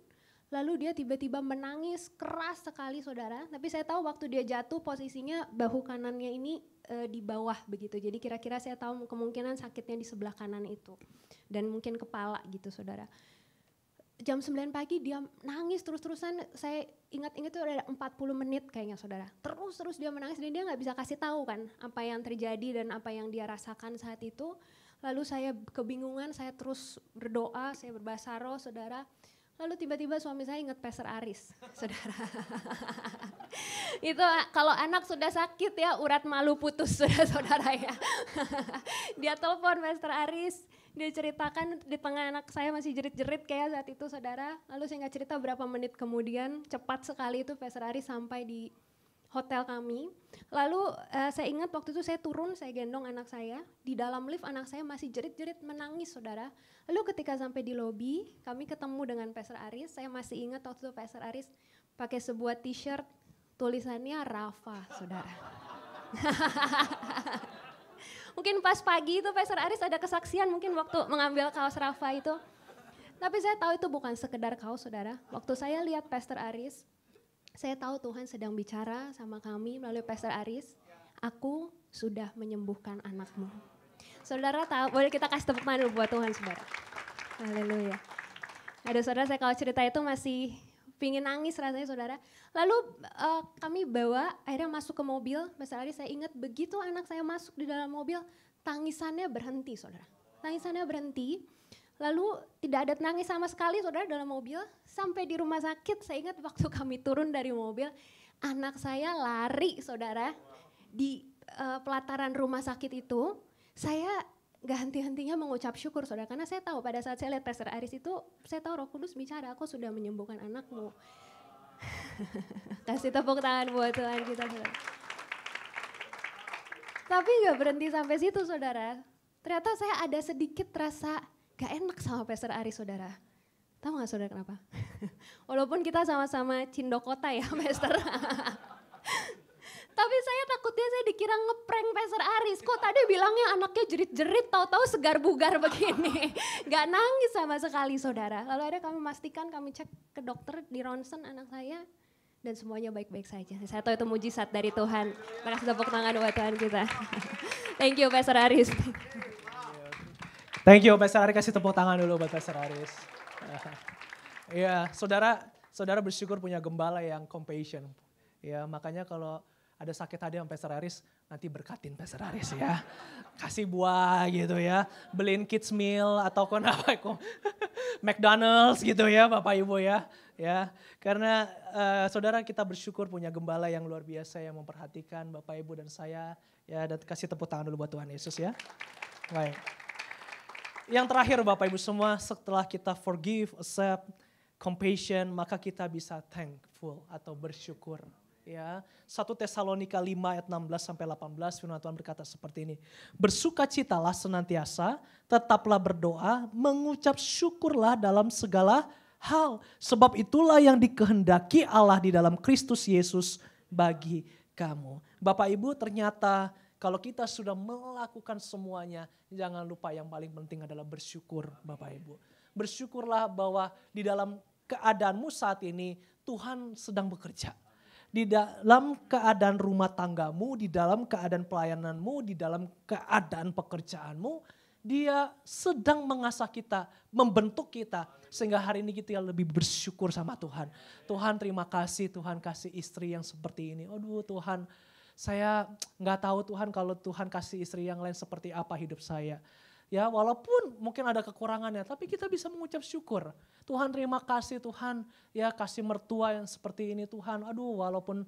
Lalu dia tiba-tiba menangis keras sekali saudara. Tapi saya tahu waktu dia jatuh posisinya bahu kanannya ini di bawah begitu. Jadi kira-kira saya tahu kemungkinan sakitnya di sebelah kanan itu. Dan mungkin kepala gitu saudara. Jam 9 pagi dia nangis terus-terusan, saya ingat-ingat itu ada 40 menit kayaknya saudara. Terus dia menangis dan dia nggak bisa kasih tahu kan apa yang terjadi dan apa yang dia rasakan saat itu. Lalu saya kebingungan, saya terus berdoa, saya berbahasa roh saudara. Lalu tiba-tiba suami saya ingat Pastor Aris saudara. Itu kalau anak sudah sakit ya urat malu putus saudara ya. Dia telepon Pastor Aris. Dia ceritakan di tengah anak saya masih jerit-jerit kayak saat itu saudara. Lalu singkat cerita berapa menit kemudian cepat sekali itu Pastor Aris sampai di hotel kami. Lalu saya ingat waktu itu saya turun, saya gendong anak saya. Di dalam lift anak saya masih jerit-jerit menangis saudara. Lalu ketika sampai di lobi kami ketemu dengan Pastor Aris. Saya masih ingat waktu itu Pastor Aris pakai sebuah t-shirt tulisannya Rafa saudara. Mungkin pas pagi itu Pastor Aris ada kesaksian mungkin waktu mengambil kaos Rafa itu. Tapi saya tahu itu bukan sekedar kaos saudara. Waktu saya lihat Pastor Aris, saya tahu Tuhan sedang bicara sama kami melalui Pastor Aris. Aku sudah menyembuhkan anakmu. Saudara tahu, boleh kita kasih tepuk tangan dulu buat Tuhan saudara. Haleluya. Ada saudara saya kalau cerita itu masih pingin nangis rasanya saudara. Lalu kami bawa akhirnya masuk ke mobil. Pastor Aris saya ingat begitu anak saya masuk di dalam mobil, tangisannya berhenti saudara. Tangisannya berhenti. Lalu tidak ada nangis sama sekali saudara dalam mobil. Sampai di rumah sakit saya ingat waktu kami turun dari mobil, anak saya lari saudara. Di pelataran rumah sakit itu saya gak henti-hentinya mengucap syukur saudara. Karena saya tahu pada saat saya lihat Pastor Aris itu, saya tahu Roh Kudus bicara, aku sudah menyembuhkan anakmu. Kasih tepuk tangan buat Tuhan kita saudara. Tapi gak berhenti sampai situ saudara. Ternyata saya ada sedikit rasa gak enak sama Pastor Aris saudara. Tahu gak saudara kenapa? Walaupun kita sama-sama Cindokota ya Pastor. Tapi saya takutnya saya dikira ngeprank Pastor Aris. Kok tadi bilangnya anaknya jerit-jerit, tahu-tahu segar bugar begini. Gak nangis sama sekali saudara. Lalu akhirnya kami memastikan, kami cek ke dokter di ronsen anak saya. Dan semuanya baik-baik saja. Saya tahu itu mujizat dari Tuhan. Terima kasih tepuk tangan buat Tuhan kita. Thank you Pastor Aris. Thank you Pastor Aris, kasih tepuk tangan dulu buat Pastor Aris. Ya, saudara bersyukur punya gembala yang compassion. Ya, makanya kalau ada sakit hati sama Pastor Aris, nanti berkatin Pastor Aris ya. Kasih buah gitu ya, beliin kids meal atau apa McDonald's gitu ya Bapak Ibu ya. Ya, karena saudara kita bersyukur punya gembala yang luar biasa yang memperhatikan Bapak Ibu dan saya. Ya, dan kasih tepuk tangan dulu buat Tuhan Yesus ya. Baik. Yang terakhir Bapak Ibu semua, setelah kita forgive, accept, compassion, maka kita bisa thankful atau bersyukur. Ya, 1 Tesalonika 5 ayat 16 sampai 18 firman Tuhan berkata seperti ini. Bersukacitalah senantiasa, tetaplah berdoa, mengucap syukurlah dalam segala hal. Sebab itulah yang dikehendaki Allah di dalam Kristus Yesus bagi kamu. Bapak Ibu, ternyata kalau kita sudah melakukan semuanya, jangan lupa yang paling penting adalah bersyukur Bapak Ibu. Bersyukurlah bahwa di dalam keadaanmu saat ini Tuhan sedang bekerja. Di dalam keadaan rumah tanggamu, di dalam keadaan pelayananmu, di dalam keadaan pekerjaanmu, Dia sedang mengasah kita, membentuk kita, sehingga hari ini kita lebih bersyukur sama Tuhan. Tuhan terima kasih, Tuhan kasih istri yang seperti ini. Aduh Tuhan, saya nggak tahu Tuhan kalau Tuhan kasih istri yang lain seperti apa hidup saya. Ya walaupun mungkin ada kekurangannya, tapi kita bisa mengucap syukur. Tuhan terima kasih Tuhan, ya kasih mertua yang seperti ini Tuhan. Aduh walaupun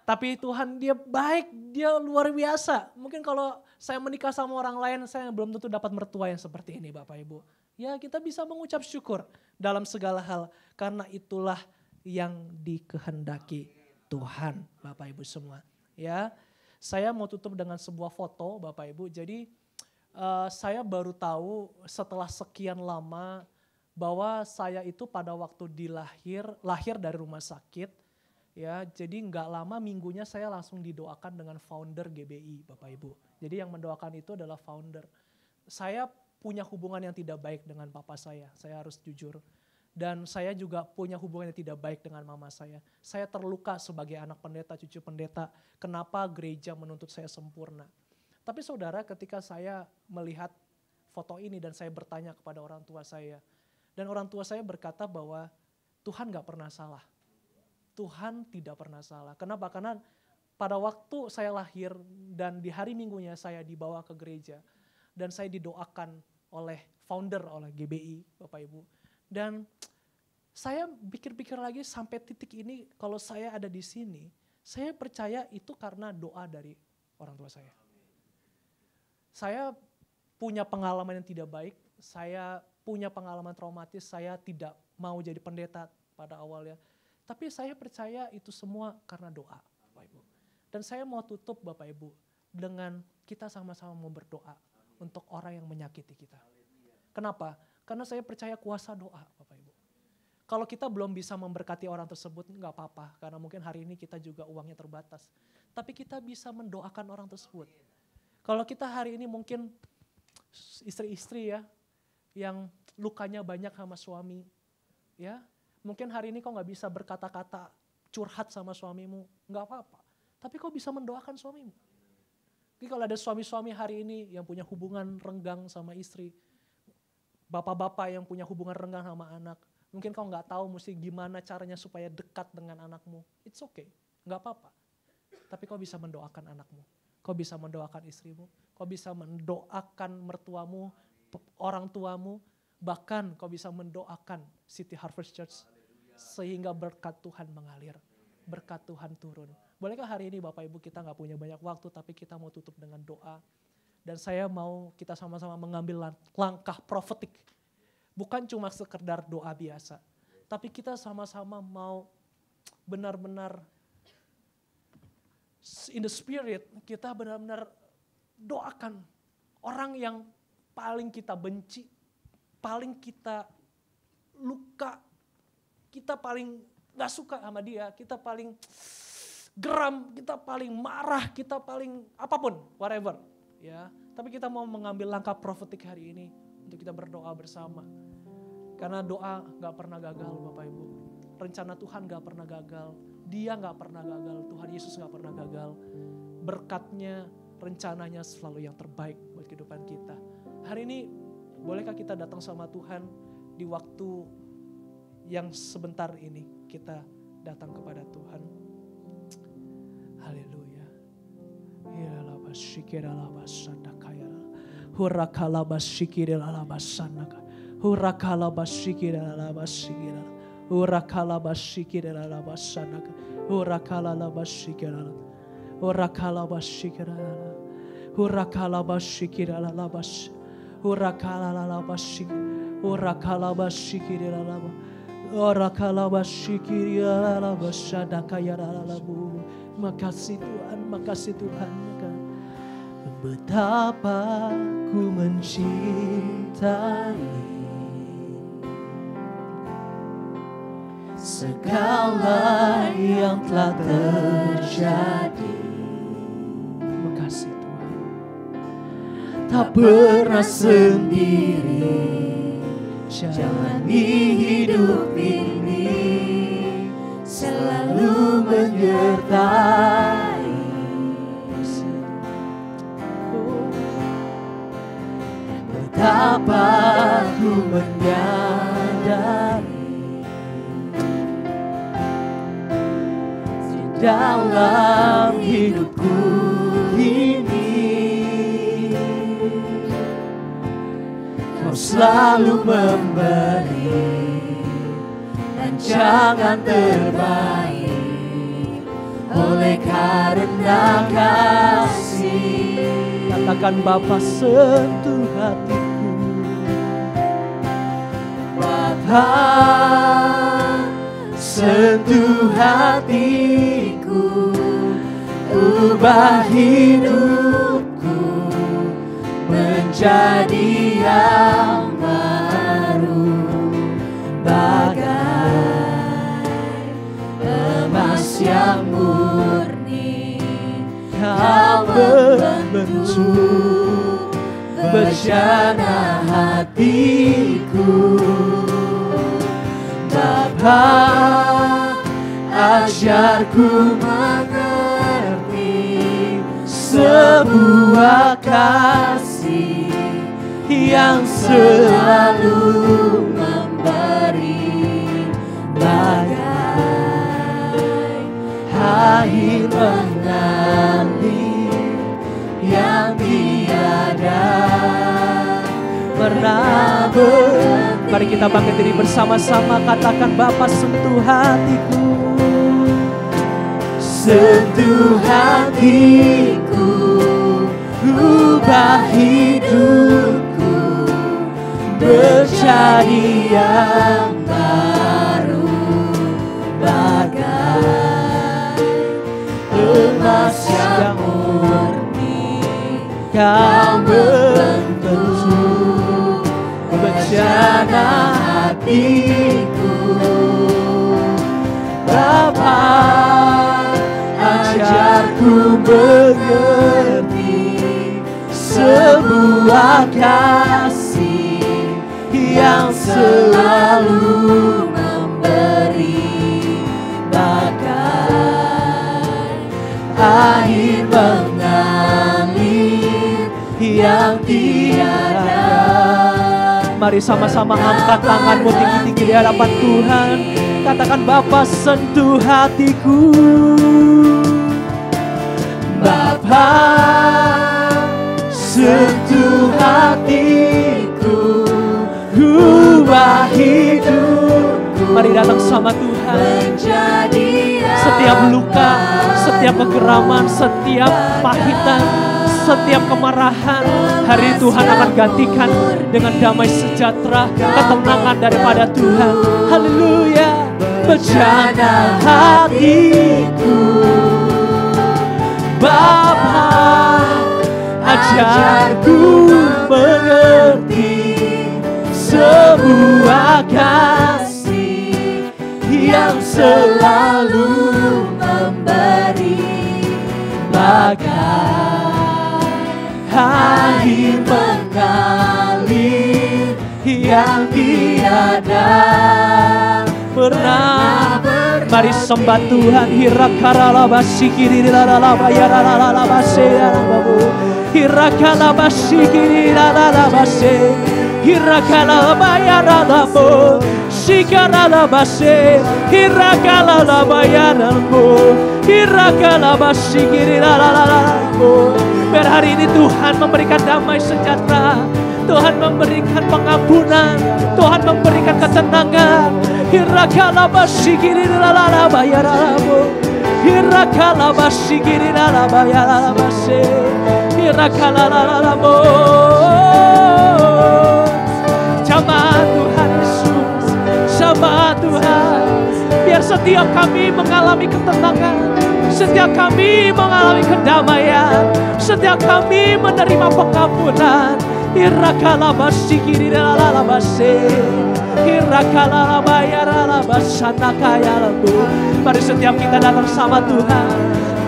tapi Tuhan Dia baik, Dia luar biasa. Mungkin kalau saya menikah sama orang lain, saya belum tentu dapat mertua yang seperti ini Bapak Ibu. Ya kita bisa mengucap syukur dalam segala hal, karena itulah yang dikehendaki Tuhan Bapak Ibu semua. Ya. Saya mau tutup dengan sebuah foto Bapak Ibu. Jadi saya baru tahu setelah sekian lama bahwa saya itu pada waktu lahir dari rumah sakit. Ya, jadi nggak lama minggunya saya langsung didoakan dengan founder GBI Bapak Ibu. Jadi yang mendoakan itu adalah founder. Saya punya hubungan yang tidak baik dengan papa saya harus jujur. Dan saya juga punya hubungan yang tidak baik dengan mama saya. Saya terluka sebagai anak pendeta, cucu pendeta. Kenapa gereja menuntut saya sempurna? Tapi saudara, ketika saya melihat foto ini dan saya bertanya kepada orang tua saya. Dan orang tua saya berkata bahwa Tuhan gak pernah salah. Tuhan tidak pernah salah. Kenapa? Karena pada waktu saya lahir dan di hari minggunya saya dibawa ke gereja. Dan saya didoakan oleh founder, oleh GBI, Bapak Ibu. Dan saya pikir-pikir lagi sampai titik ini kalau saya ada di sini, saya percaya itu karena doa dari orang tua saya. Saya punya pengalaman yang tidak baik, saya punya pengalaman traumatis, saya tidak mau jadi pendeta pada awalnya. Tapi saya percaya itu semua karena doa, Bapak Ibu. Dan saya mau tutup Bapak Ibu dengan kita sama-sama mau berdoa untuk orang yang menyakiti kita. Kenapa? Karena saya percaya kuasa doa Bapak Ibu. Kalau kita belum bisa memberkati orang tersebut, nggak apa-apa. Karena mungkin hari ini kita juga uangnya terbatas. Tapi kita bisa mendoakan orang tersebut. Kalau kita hari ini mungkin istri-istri ya, yang lukanya banyak sama suami. Ya, mungkin hari ini kau nggak bisa berkata-kata curhat sama suamimu, nggak apa-apa. Tapi kau bisa mendoakan suamimu. Jadi kalau ada suami-suami hari ini yang punya hubungan renggang sama istri, bapak-bapak yang punya hubungan renggang sama anak, mungkin kau nggak tahu mesti gimana caranya supaya dekat dengan anakmu. It's okay, nggak apa-apa. Tapi kau bisa mendoakan anakmu, kau bisa mendoakan istrimu, kau bisa mendoakan mertuamu, orang tuamu, bahkan kau bisa mendoakan City Harvest Church sehingga berkat Tuhan mengalir, berkat Tuhan turun. Bolehkah hari ini Bapak Ibu kita gak punya banyak waktu tapi kita mau tutup dengan doa. Dan saya mau kita sama-sama mengambil langkah profetik. Bukan cuma sekedar doa biasa. Tapi kita sama-sama mau benar-benar in the spirit, kita benar-benar doakan orang yang paling kita benci, paling kita luka, kita paling gak suka sama dia, kita paling geram, kita paling marah, kita paling apapun, whatever. Ya, tapi kita mau mengambil langkah profetik hari ini untuk kita berdoa bersama. Karena doa gak pernah gagal Bapak Ibu. Rencana Tuhan gak pernah gagal. Dia gak pernah gagal. Tuhan Yesus gak pernah gagal. Berkatnya, rencananya selalu yang terbaik buat kehidupan kita. Hari ini bolehkah kita datang sama Tuhan di waktu yang sebentar ini kita datang kepada Tuhan. Haleluya. Ya labas syikir labas sandakaya. Hurakala basyikir labas sandaka. Hurakala basyikir labas syikir. Hurakala basyikir labas sandaka. Hurakala basyikir. Hurakala basyikir. Hurakala basyikir labas. Hurakala labas. Hurakala basyikir labas. Hurakala basyikir labas sandakaya labu. Makasih Tuhan, makasih Tuhan. Betapa ku mencintai segala yang telah terjadi. Makasih Tuhan. Tak pernah sendiri jalani hidup ini, selalu menyertai. Betapa ku menyadari di dalam hidupku ini Kau selalu memberi rancangan terbaik oleh karena kasih. Katakan Bapa, sentuh hatiku. Bapa, sentuh hatiku, ubah hidupku menjadi yang baru, bagai emas yang murni. Kau membentuk bejana hatiku. Bapa, ajarku mengerti sebuah kasih yang selalu memberi, bagai air mengalir yang tiada pernah berhenti. Mari kita bangkit diri bersama-sama, katakan Bapa, sentuh hatiku. Sentuh hatiku, ubah hidupku menjadi yang baru, bagai emas yang murni. Kau membentuk bejana hatiku. mengerti sebuah kasih yang selalu memberi bagai air mengalir yang tiada. Mari sama-sama angkat tanganmu tinggi-tinggi di hadapan Tuhan. Katakan, Bapa sentuh hatiku. Bapa sentuh hatiku, ubah hidupku. Mari datang sama Tuhan. Setiap luka, setiap kegeraman, setiap pahitan, setiap kemarahan, hari ini Tuhan akan gantikan dengan damai sejahtera, ketenangan daripada Tuhan. Haleluya. Bejana hatiku, Bapa ajarku mengerti sebuah kasih yang selalu memberi bagai air mengalir yang tiada pernah. Mari sembah Tuhan. Biar hari ini Tuhan memberikan damai sejahtera, Tuhan memberikan pengampunan, Tuhan memberikan ketenangan. Jamaah Tuhan Yesus, jamaah Tuhan, biar setiap kami mengalami ketenangan, setiap kami mengalami kedamaian, setiap kami menerima pengampunan. Mari setiap kita datang sama Tuhan,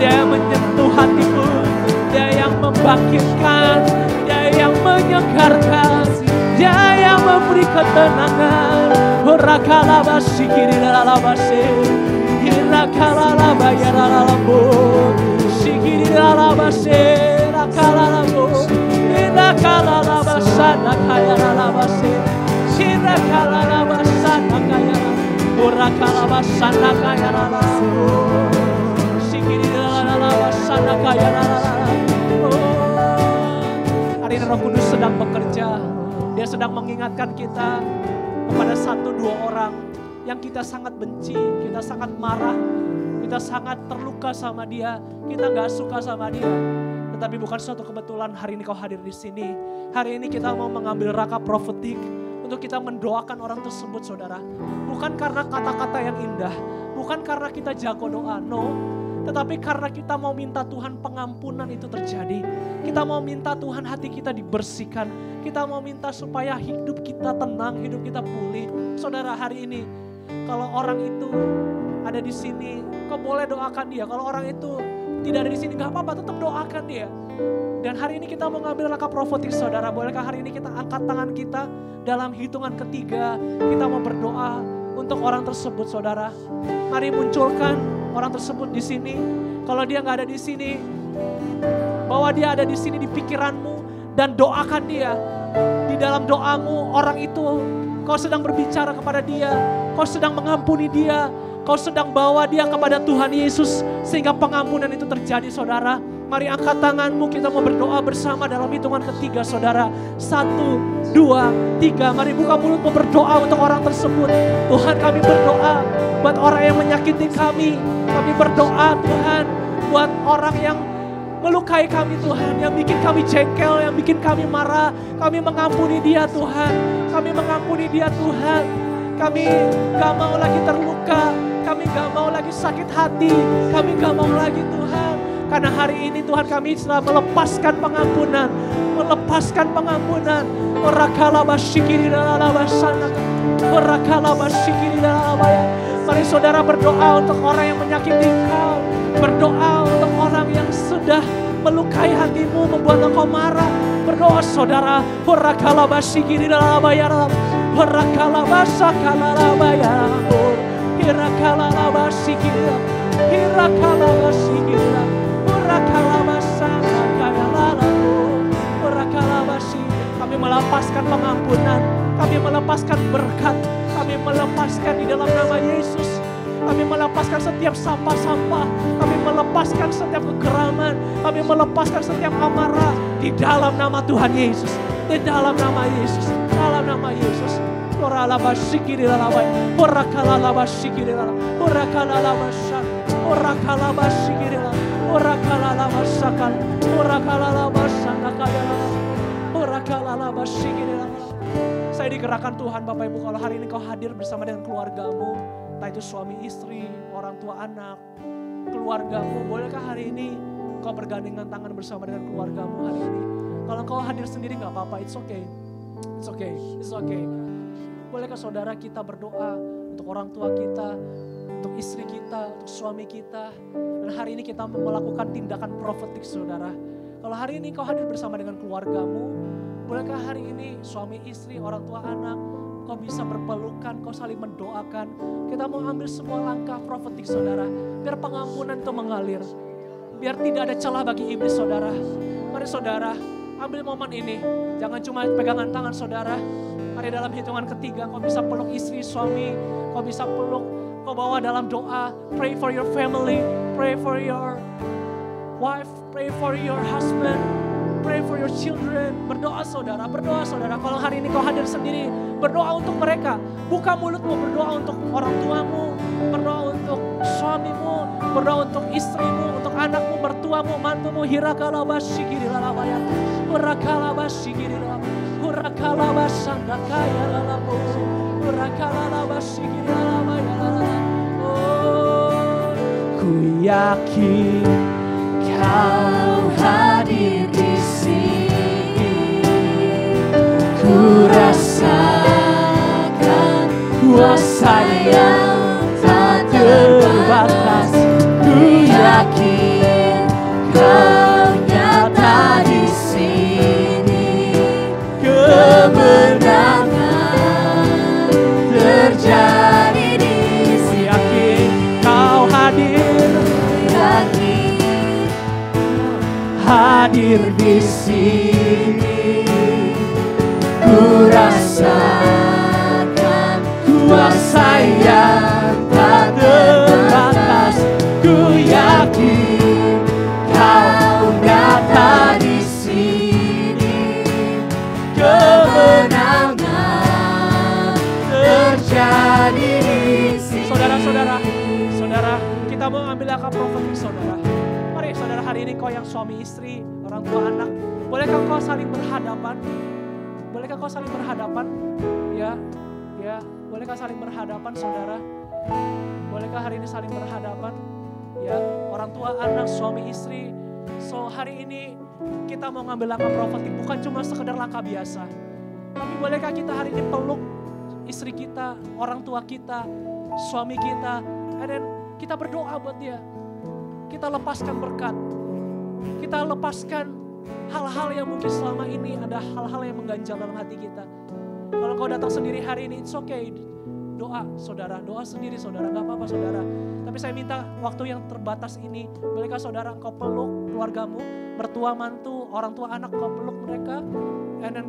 Dia yang menyentuh hatimu, Dia yang membangkitkan, Dia yang menyegarkan, Dia yang memberi ketenangan. Hari ini Roh Kudus sedang bekerja. Dia sedang mengingatkan kita kepada 1-2 orang yang kita sangat benci, kita sangat marah, kita sangat terluka sama dia, kita gak suka sama dia. Tetapi bukan suatu kebetulan hari ini kau hadir di sini. Hari ini kita mau mengambil raka profetik untuk kita mendoakan orang tersebut, saudara. Bukan karena kata-kata yang indah, bukan karena kita jago doa, no. Tetapi karena kita mau minta Tuhan pengampunan itu terjadi. Kita mau minta Tuhan hati kita dibersihkan. Kita mau minta supaya hidup kita tenang, hidup kita pulih. Saudara, hari ini kalau orang itu ada di sini, kau boleh doakan dia. Kalau orang itu tidak ada di sini, gak apa-apa, tetap doakan dia. Dan hari ini kita mau ngambil langkah profetik, saudara. Bolehkah hari ini kita angkat tangan kita dalam hitungan ketiga, kita mau berdoa untuk orang tersebut, saudara. Mari munculkan orang tersebut di sini. Kalau dia nggak ada di sini, bawa dia ada di sini di pikiranmu dan doakan dia. Di dalam doamu orang itu, kau sedang berbicara kepada dia, kau sedang mengampuni dia, kau sedang bawa dia kepada Tuhan Yesus sehingga pengampunan itu terjadi, saudara. Mari angkat tanganmu, kita mau berdoa bersama dalam hitungan ketiga, saudara. 1, 2, 3. Mari buka mulutmu berdoa untuk orang tersebut. Tuhan, kami berdoa buat orang yang menyakiti kami. Kami berdoa Tuhan buat orang yang melukai kami, Tuhan, yang bikin kami jengkel, yang bikin kami marah. Kami mengampuni dia, Tuhan. Kami mengampuni dia, Tuhan. Kami gak mau lagi terluka. Kami gak mau lagi sakit hati. Kami gak mau lagi, Tuhan. Karena hari ini Tuhan kami telah melepaskan pengampunan. Melepaskan pengampunan. Mari saudara berdoa untuk orang yang menyakiti kau. Berdoa untuk orang yang sudah melukai hatimu, membuat engkau marah. Berdoa saudara, hurakalabashikiri lalabayara, hurakalabashakalalabaya, hirakalabashikiri, hirakalabashikiri, hurakalabashakayalala, hurakalabashi. Kami melepaskan pengampunan, kami melepaskan berkat, kami melepaskan di dalam nama Yesus. Kami melepaskan setiap sampah-sampah, kami melepaskan setiap kegeraman, kami melepaskan setiap amarah di dalam nama Tuhan Yesus, di dalam nama Yesus, dalam nama Yesus. Saya digerakkan Tuhan Bapak Ibu, kalau hari ini kau hadir bersama dengan keluargamu, entah itu suami istri, orang tua anak, keluargamu, bolehkah hari ini kau bergandengan tangan bersama dengan keluargamu hari ini? Kalau kau hadir sendiri gak apa-apa, it's okay. It's okay, it's okay. Bolehkah saudara kita berdoa untuk orang tua kita, untuk istri kita, untuk suami kita. Dan hari ini kita melakukan tindakan profetik saudara. Kalau hari ini kau hadir bersama dengan keluargamu, bolehkah hari ini suami istri, orang tua anak, kau bisa berpelukan, kau saling mendoakan. Kita mau ambil sebuah langkah profetik saudara. Biar pengampunan itu mengalir. Biar tidak ada celah bagi iblis saudara. Mari saudara, ambil momen ini. Jangan cuma pegangan tangan saudara. Mari dalam hitungan ketiga kau bisa peluk istri, suami. Kau bisa peluk, kau bawa dalam doa. Pray for your family. Pray for your wife. Pray for your husband. Pray for your children. Berdoa saudara, berdoa saudara. Kalau hari ini kau hadir sendiri, berdoa untuk mereka. Buka mulutmu, berdoa untuk orang tuamu. Berdoa untuk suamimu. Berdoa untuk istrimu, untuk anakmu, mertuamu, mantumu. Hirakalabashikirilalabaya. Hurakalabashikirilalabaya. Hurakalabasandakayalalamu. Hurakalabashikirilalabaya. Oh, ku yakin Kau hadir di sini, ku rasakan kuasa yang tak terbatas. Ku yakin Kau nyata di sini, kemenangan terjadi di sini. yakin Kau hadir. Hadir di sini, ku rasakan kuasa yang tak terbatas. Ku yakin Kau nyata di sini, kemenangan terjadi di sini. Saudara-saudara, kita mau ambil langkah profetik saudara. Mari saudara, hari ini kau yang suami istri, orang tua anak, bolehkah kau saling berhadapan? Bolehkah kau saling berhadapan? Ya, bolehkah saling berhadapan saudara? Bolehkah hari ini saling berhadapan? Ya, orang tua anak, suami istri. So hari ini kita mau ngambil langkah profetik, bukan cuma sekedar langkah biasa. Tapi bolehkah kita hari ini peluk istri kita, orang tua kita, suami kita, dan kita berdoa buat dia. Kita lepaskan berkat. Kita lepaskan hal-hal yang mungkin selama ini ada hal-hal yang mengganjal dalam hati kita. Kalau kau datang sendiri hari ini, it's okay. Doa saudara, doa sendiri saudara, gak apa-apa saudara. Tapi saya minta waktu yang terbatas ini, bolehkah saudara engkau peluk keluargamu, mertua, mantu, orang tua, anak, kau peluk mereka, dan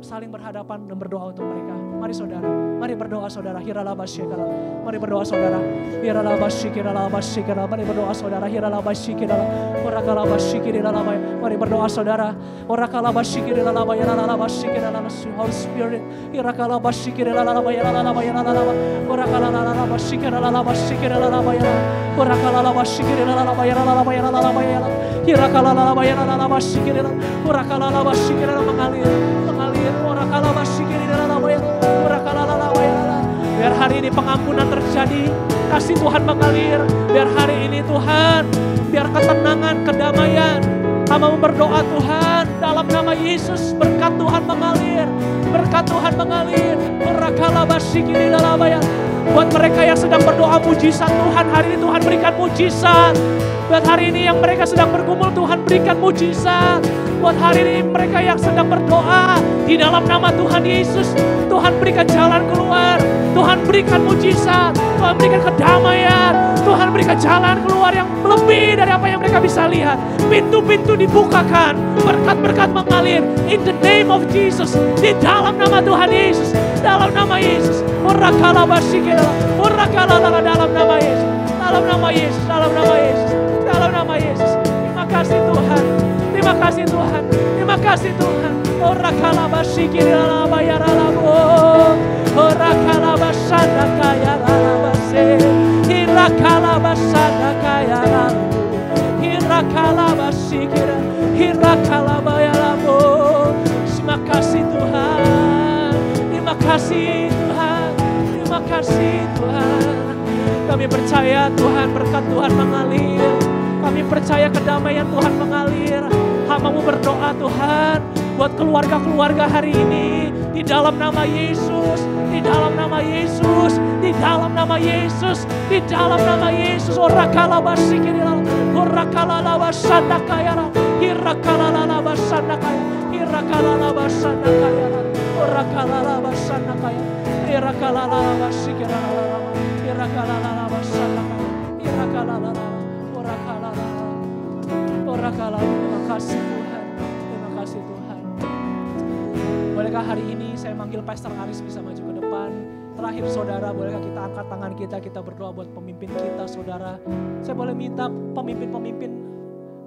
saling berhadapan dan berdoa untuk mereka. Mari saudara, mari berdoa saudara. Hiralabasyikala. Mari berdoa saudara. Hiralabasyikala. Mari berdoa saudara. Hiralabasyikala. Orakalabashikala. Mari berdoa saudara. Orakalabashikala. Holy Spirit. Hirakalabashikala. Orakalabashikala. Orakalabashikala. Mengalir. Biar hari ini pengampunan terjadi, kasih Tuhan mengalir. Biar hari ini Tuhan, biar ketenangan, kedamaian. Kami berdoa Tuhan dalam nama Yesus, berkat Tuhan mengalir, berkat Tuhan mengalir. Buat mereka yang sedang berdoa mujizat Tuhan, hari ini Tuhan berikan mujizat. Buat hari ini yang mereka sedang bergumul, Tuhan berikan mujizat. Buat hari ini mereka yang sedang berdoa di dalam nama Tuhan Yesus, Tuhan berikan jalan keluar. Tuhan berikan mujizat, Tuhan berikan kedamaian, Tuhan berikan jalan keluar yang lebih dari apa yang mereka bisa lihat. Pintu-pintu dibukakan, berkat-berkat mengalir in the name of Jesus, di dalam nama Tuhan Yesus, dalam nama Yesus. Dalam nama Yesus, dalam nama Yesus, dalam nama Yesus, dalam nama Yesus. Terima kasih Tuhan, terima kasih Tuhan, terima kasih Tuhan. Terima kasih Tuhan, terima kasih Tuhan, terima kasih Tuhan. Kami percaya Tuhan, berkat Tuhan mengalir. Kami percaya kedamaian Tuhan mengalir. Hamba-Mu berdoa Tuhan buat keluarga-keluarga hari ini, di dalam nama Yesus, di dalam nama Yesus, di dalam nama Yesus, di dalam nama Yesus. Orakalalabashikirila, orakalalabashandakayara, hirakalalabashandakaya, hirakalalabashandakaya, orakalalabashandakaya, hirakalalabashikirala, hirakalalabashandakaya, hirakalalala, orakalalala, orakalalala. Terima kasih Tuhan, terima kasih Tuhan. Bolehkah hari ini saya manggil Pastor Aris bisa maju ke depan. Terakhir saudara, bolehkah kita angkat tangan kita berdoa buat pemimpin kita saudara. Saya boleh minta pemimpin-pemimpin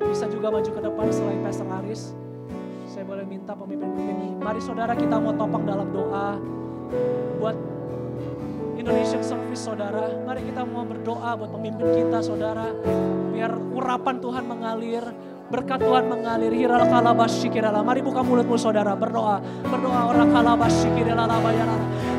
bisa juga maju ke depan selain Pastor Aris. Saya boleh minta pemimpin-pemimpin. Mari saudara, kita mau topang dalam doa buat Indonesian Service saudara. Mari kita mau berdoa buat pemimpin kita saudara. Biar urapan Tuhan mengalir, berkat Tuhan mengalir. Mari buka mulutmu saudara, berdoa. Berdoa orang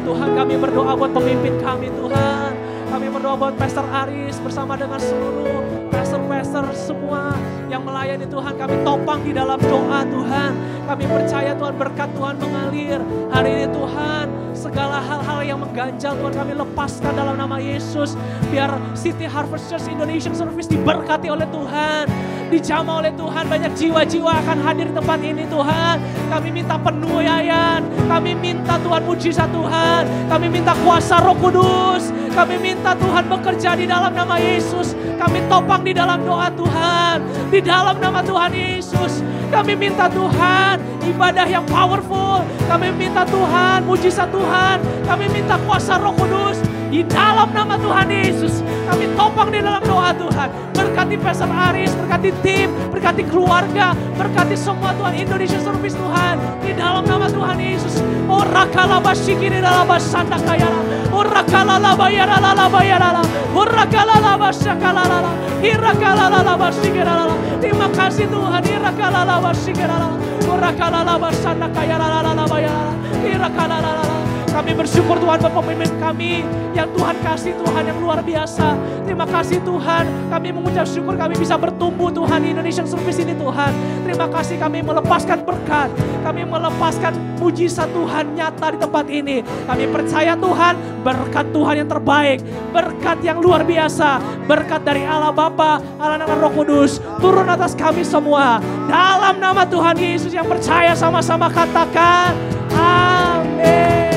Tuhan, kami berdoa buat pemimpin kami Tuhan. Kami berdoa buat Pastor Aris bersama dengan seluruh pastor-pastor semua yang melayani Tuhan. Kami topang di dalam doa Tuhan. Kami percaya Tuhan, berkat Tuhan mengalir. Hari ini Tuhan, segala hal-hal yang mengganjal Tuhan kami lepaskan dalam nama Yesus. Biar City Harvest Church Indonesian Service diberkati oleh Tuhan, dijamah oleh Tuhan. Banyak jiwa-jiwa akan hadir di tempat ini Tuhan. Kami minta penuaian, kami minta Tuhan mujizat Tuhan, kami minta kuasa Roh Kudus, kami minta Tuhan bekerja di dalam nama Yesus. Kami topang di dalam doa Tuhan, di dalam nama Tuhan Yesus. Kami minta Tuhan ibadah yang powerful, kami minta Tuhan mujizat Tuhan, kami minta kuasa Roh Kudus di dalam nama Tuhan Yesus. Kami topang di dalam doa Tuhan. Berkati Pastor Aris, berkati tim, berkati keluarga, berkati semua Tuhan Indonesia Service Tuhan di dalam nama Tuhan Yesus. Orakalalabashikiralabasandakayala, orakalalalabayaralalabayarala, orakalalabashakalala, hirakalalabashikiralala. Terima kasih Tuhan, hirakalalabashikiralala, orakalalabasandakayalalabayarala, hirakalalala. Kami bersyukur Tuhan buat pemimpin kami yang Tuhan kasih Tuhan yang luar biasa. Terima kasih Tuhan, kami mengucap syukur kami bisa bertumbuh Tuhan di Indonesian Service ini Tuhan. Terima kasih, kami melepaskan berkat, kami melepaskan mujizat Tuhan nyata di tempat ini. Kami percaya Tuhan, berkat Tuhan yang terbaik, berkat yang luar biasa, berkat dari Allah Bapa, Allah Anak, Roh Kudus turun atas kami semua. Dalam nama Tuhan Yesus yang percaya sama-sama katakan amin.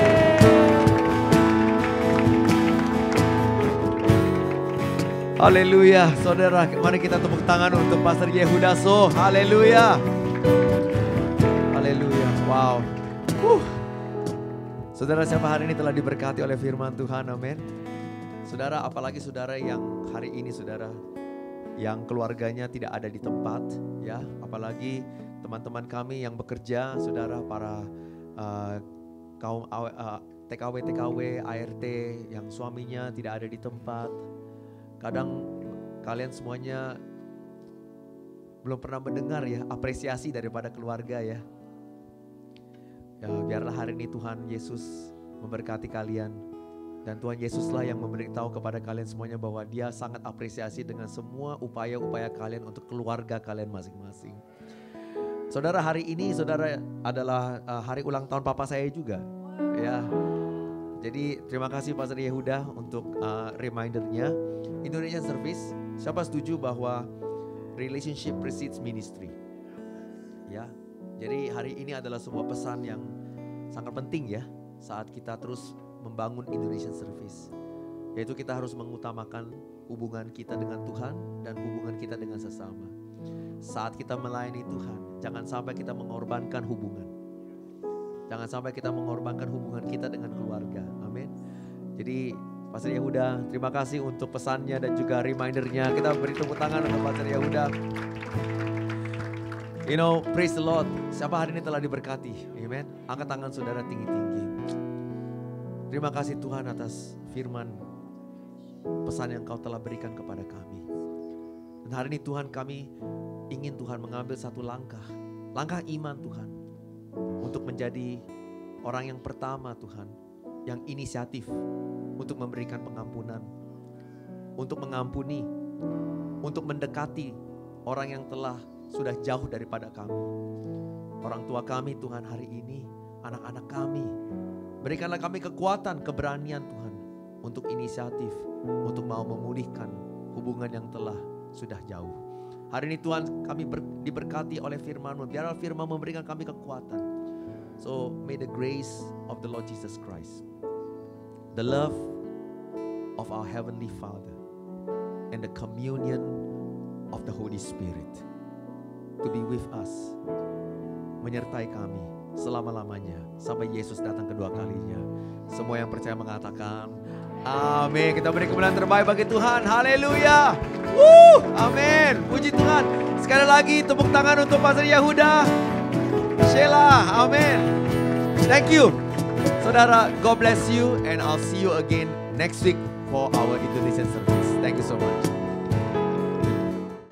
Haleluya, saudara, mari kita tepuk tangan untuk Pastor Yehuda So. Haleluya. Haleluya, wow. Saudara, siapa hari ini telah diberkati oleh firman Tuhan, amin. Saudara, apalagi saudara yang hari ini saudara, yang keluarganya tidak ada di tempat, ya. Apalagi teman-teman kami yang bekerja, saudara, para kaum TKW, ART yang suaminya tidak ada di tempat. Kadang kalian semuanya belum pernah mendengar ya apresiasi daripada keluarga ya. Ya, biarlah hari ini Tuhan Yesus memberkati kalian. Dan Tuhan Yesuslah yang memberitahu kepada kalian semuanya bahwa Dia sangat apresiasi dengan semua upaya-upaya kalian untuk keluarga kalian masing-masing. Saudara, hari ini saudara adalah hari ulang tahun papa saya juga. Ya. Jadi terima kasih Pastor Yehuda untuk remindernya. Indonesian Service, siapa setuju bahwa relationship precedes ministry? Ya, jadi hari ini adalah sebuah pesan yang sangat penting ya saat kita terus membangun Indonesian Service. Yaitu kita harus mengutamakan hubungan kita dengan Tuhan dan hubungan kita dengan sesama. Saat kita melayani Tuhan, jangan sampai kita mengorbankan hubungan. Jangan sampai kita mengorbankan hubungan kita dengan keluarga. Amin. Jadi Pastor Yehuda, terima kasih untuk pesannya dan juga remindernya. Kita beri tepuk tangan untuk Pastor Yehuda. You know, praise the Lord. Siapa hari ini telah diberkati? Amen. Angkat tangan saudara tinggi-tinggi. Terima kasih Tuhan atas firman pesan yang Kau telah berikan kepada kami. Dan hari ini Tuhan, kami ingin Tuhan mengambil satu langkah iman Tuhan, untuk menjadi orang yang pertama Tuhan, yang inisiatif untuk memberikan pengampunan, untuk mengampuni, untuk mendekati orang yang sudah jauh daripada kami. Orang tua kami Tuhan hari ini, anak-anak kami, berikanlah kami kekuatan, keberanian Tuhan, untuk inisiatif, untuk mau memulihkan hubungan yang sudah jauh. Hari ini Tuhan, kami diberkati oleh firman-Mu, biarlah firman memberikan kami kekuatan. So may the grace of the Lord Jesus Christ, the love of our Heavenly Father, and the communion of the Holy Spirit to be with us, menyertai kami selama-lamanya sampai Yesus datang kedua kalinya. Semua yang percaya mengatakan amin. Kita beri kemuliaan terbaik bagi Tuhan. Haleluya. Amin. Puji Tuhan. Sekali lagi tepuk tangan untuk Pastor Yehuda, Sheila. Amin. Thank you. Saudara, God bless you and I'll see you again next week for our Indonesian service. Thank you so much.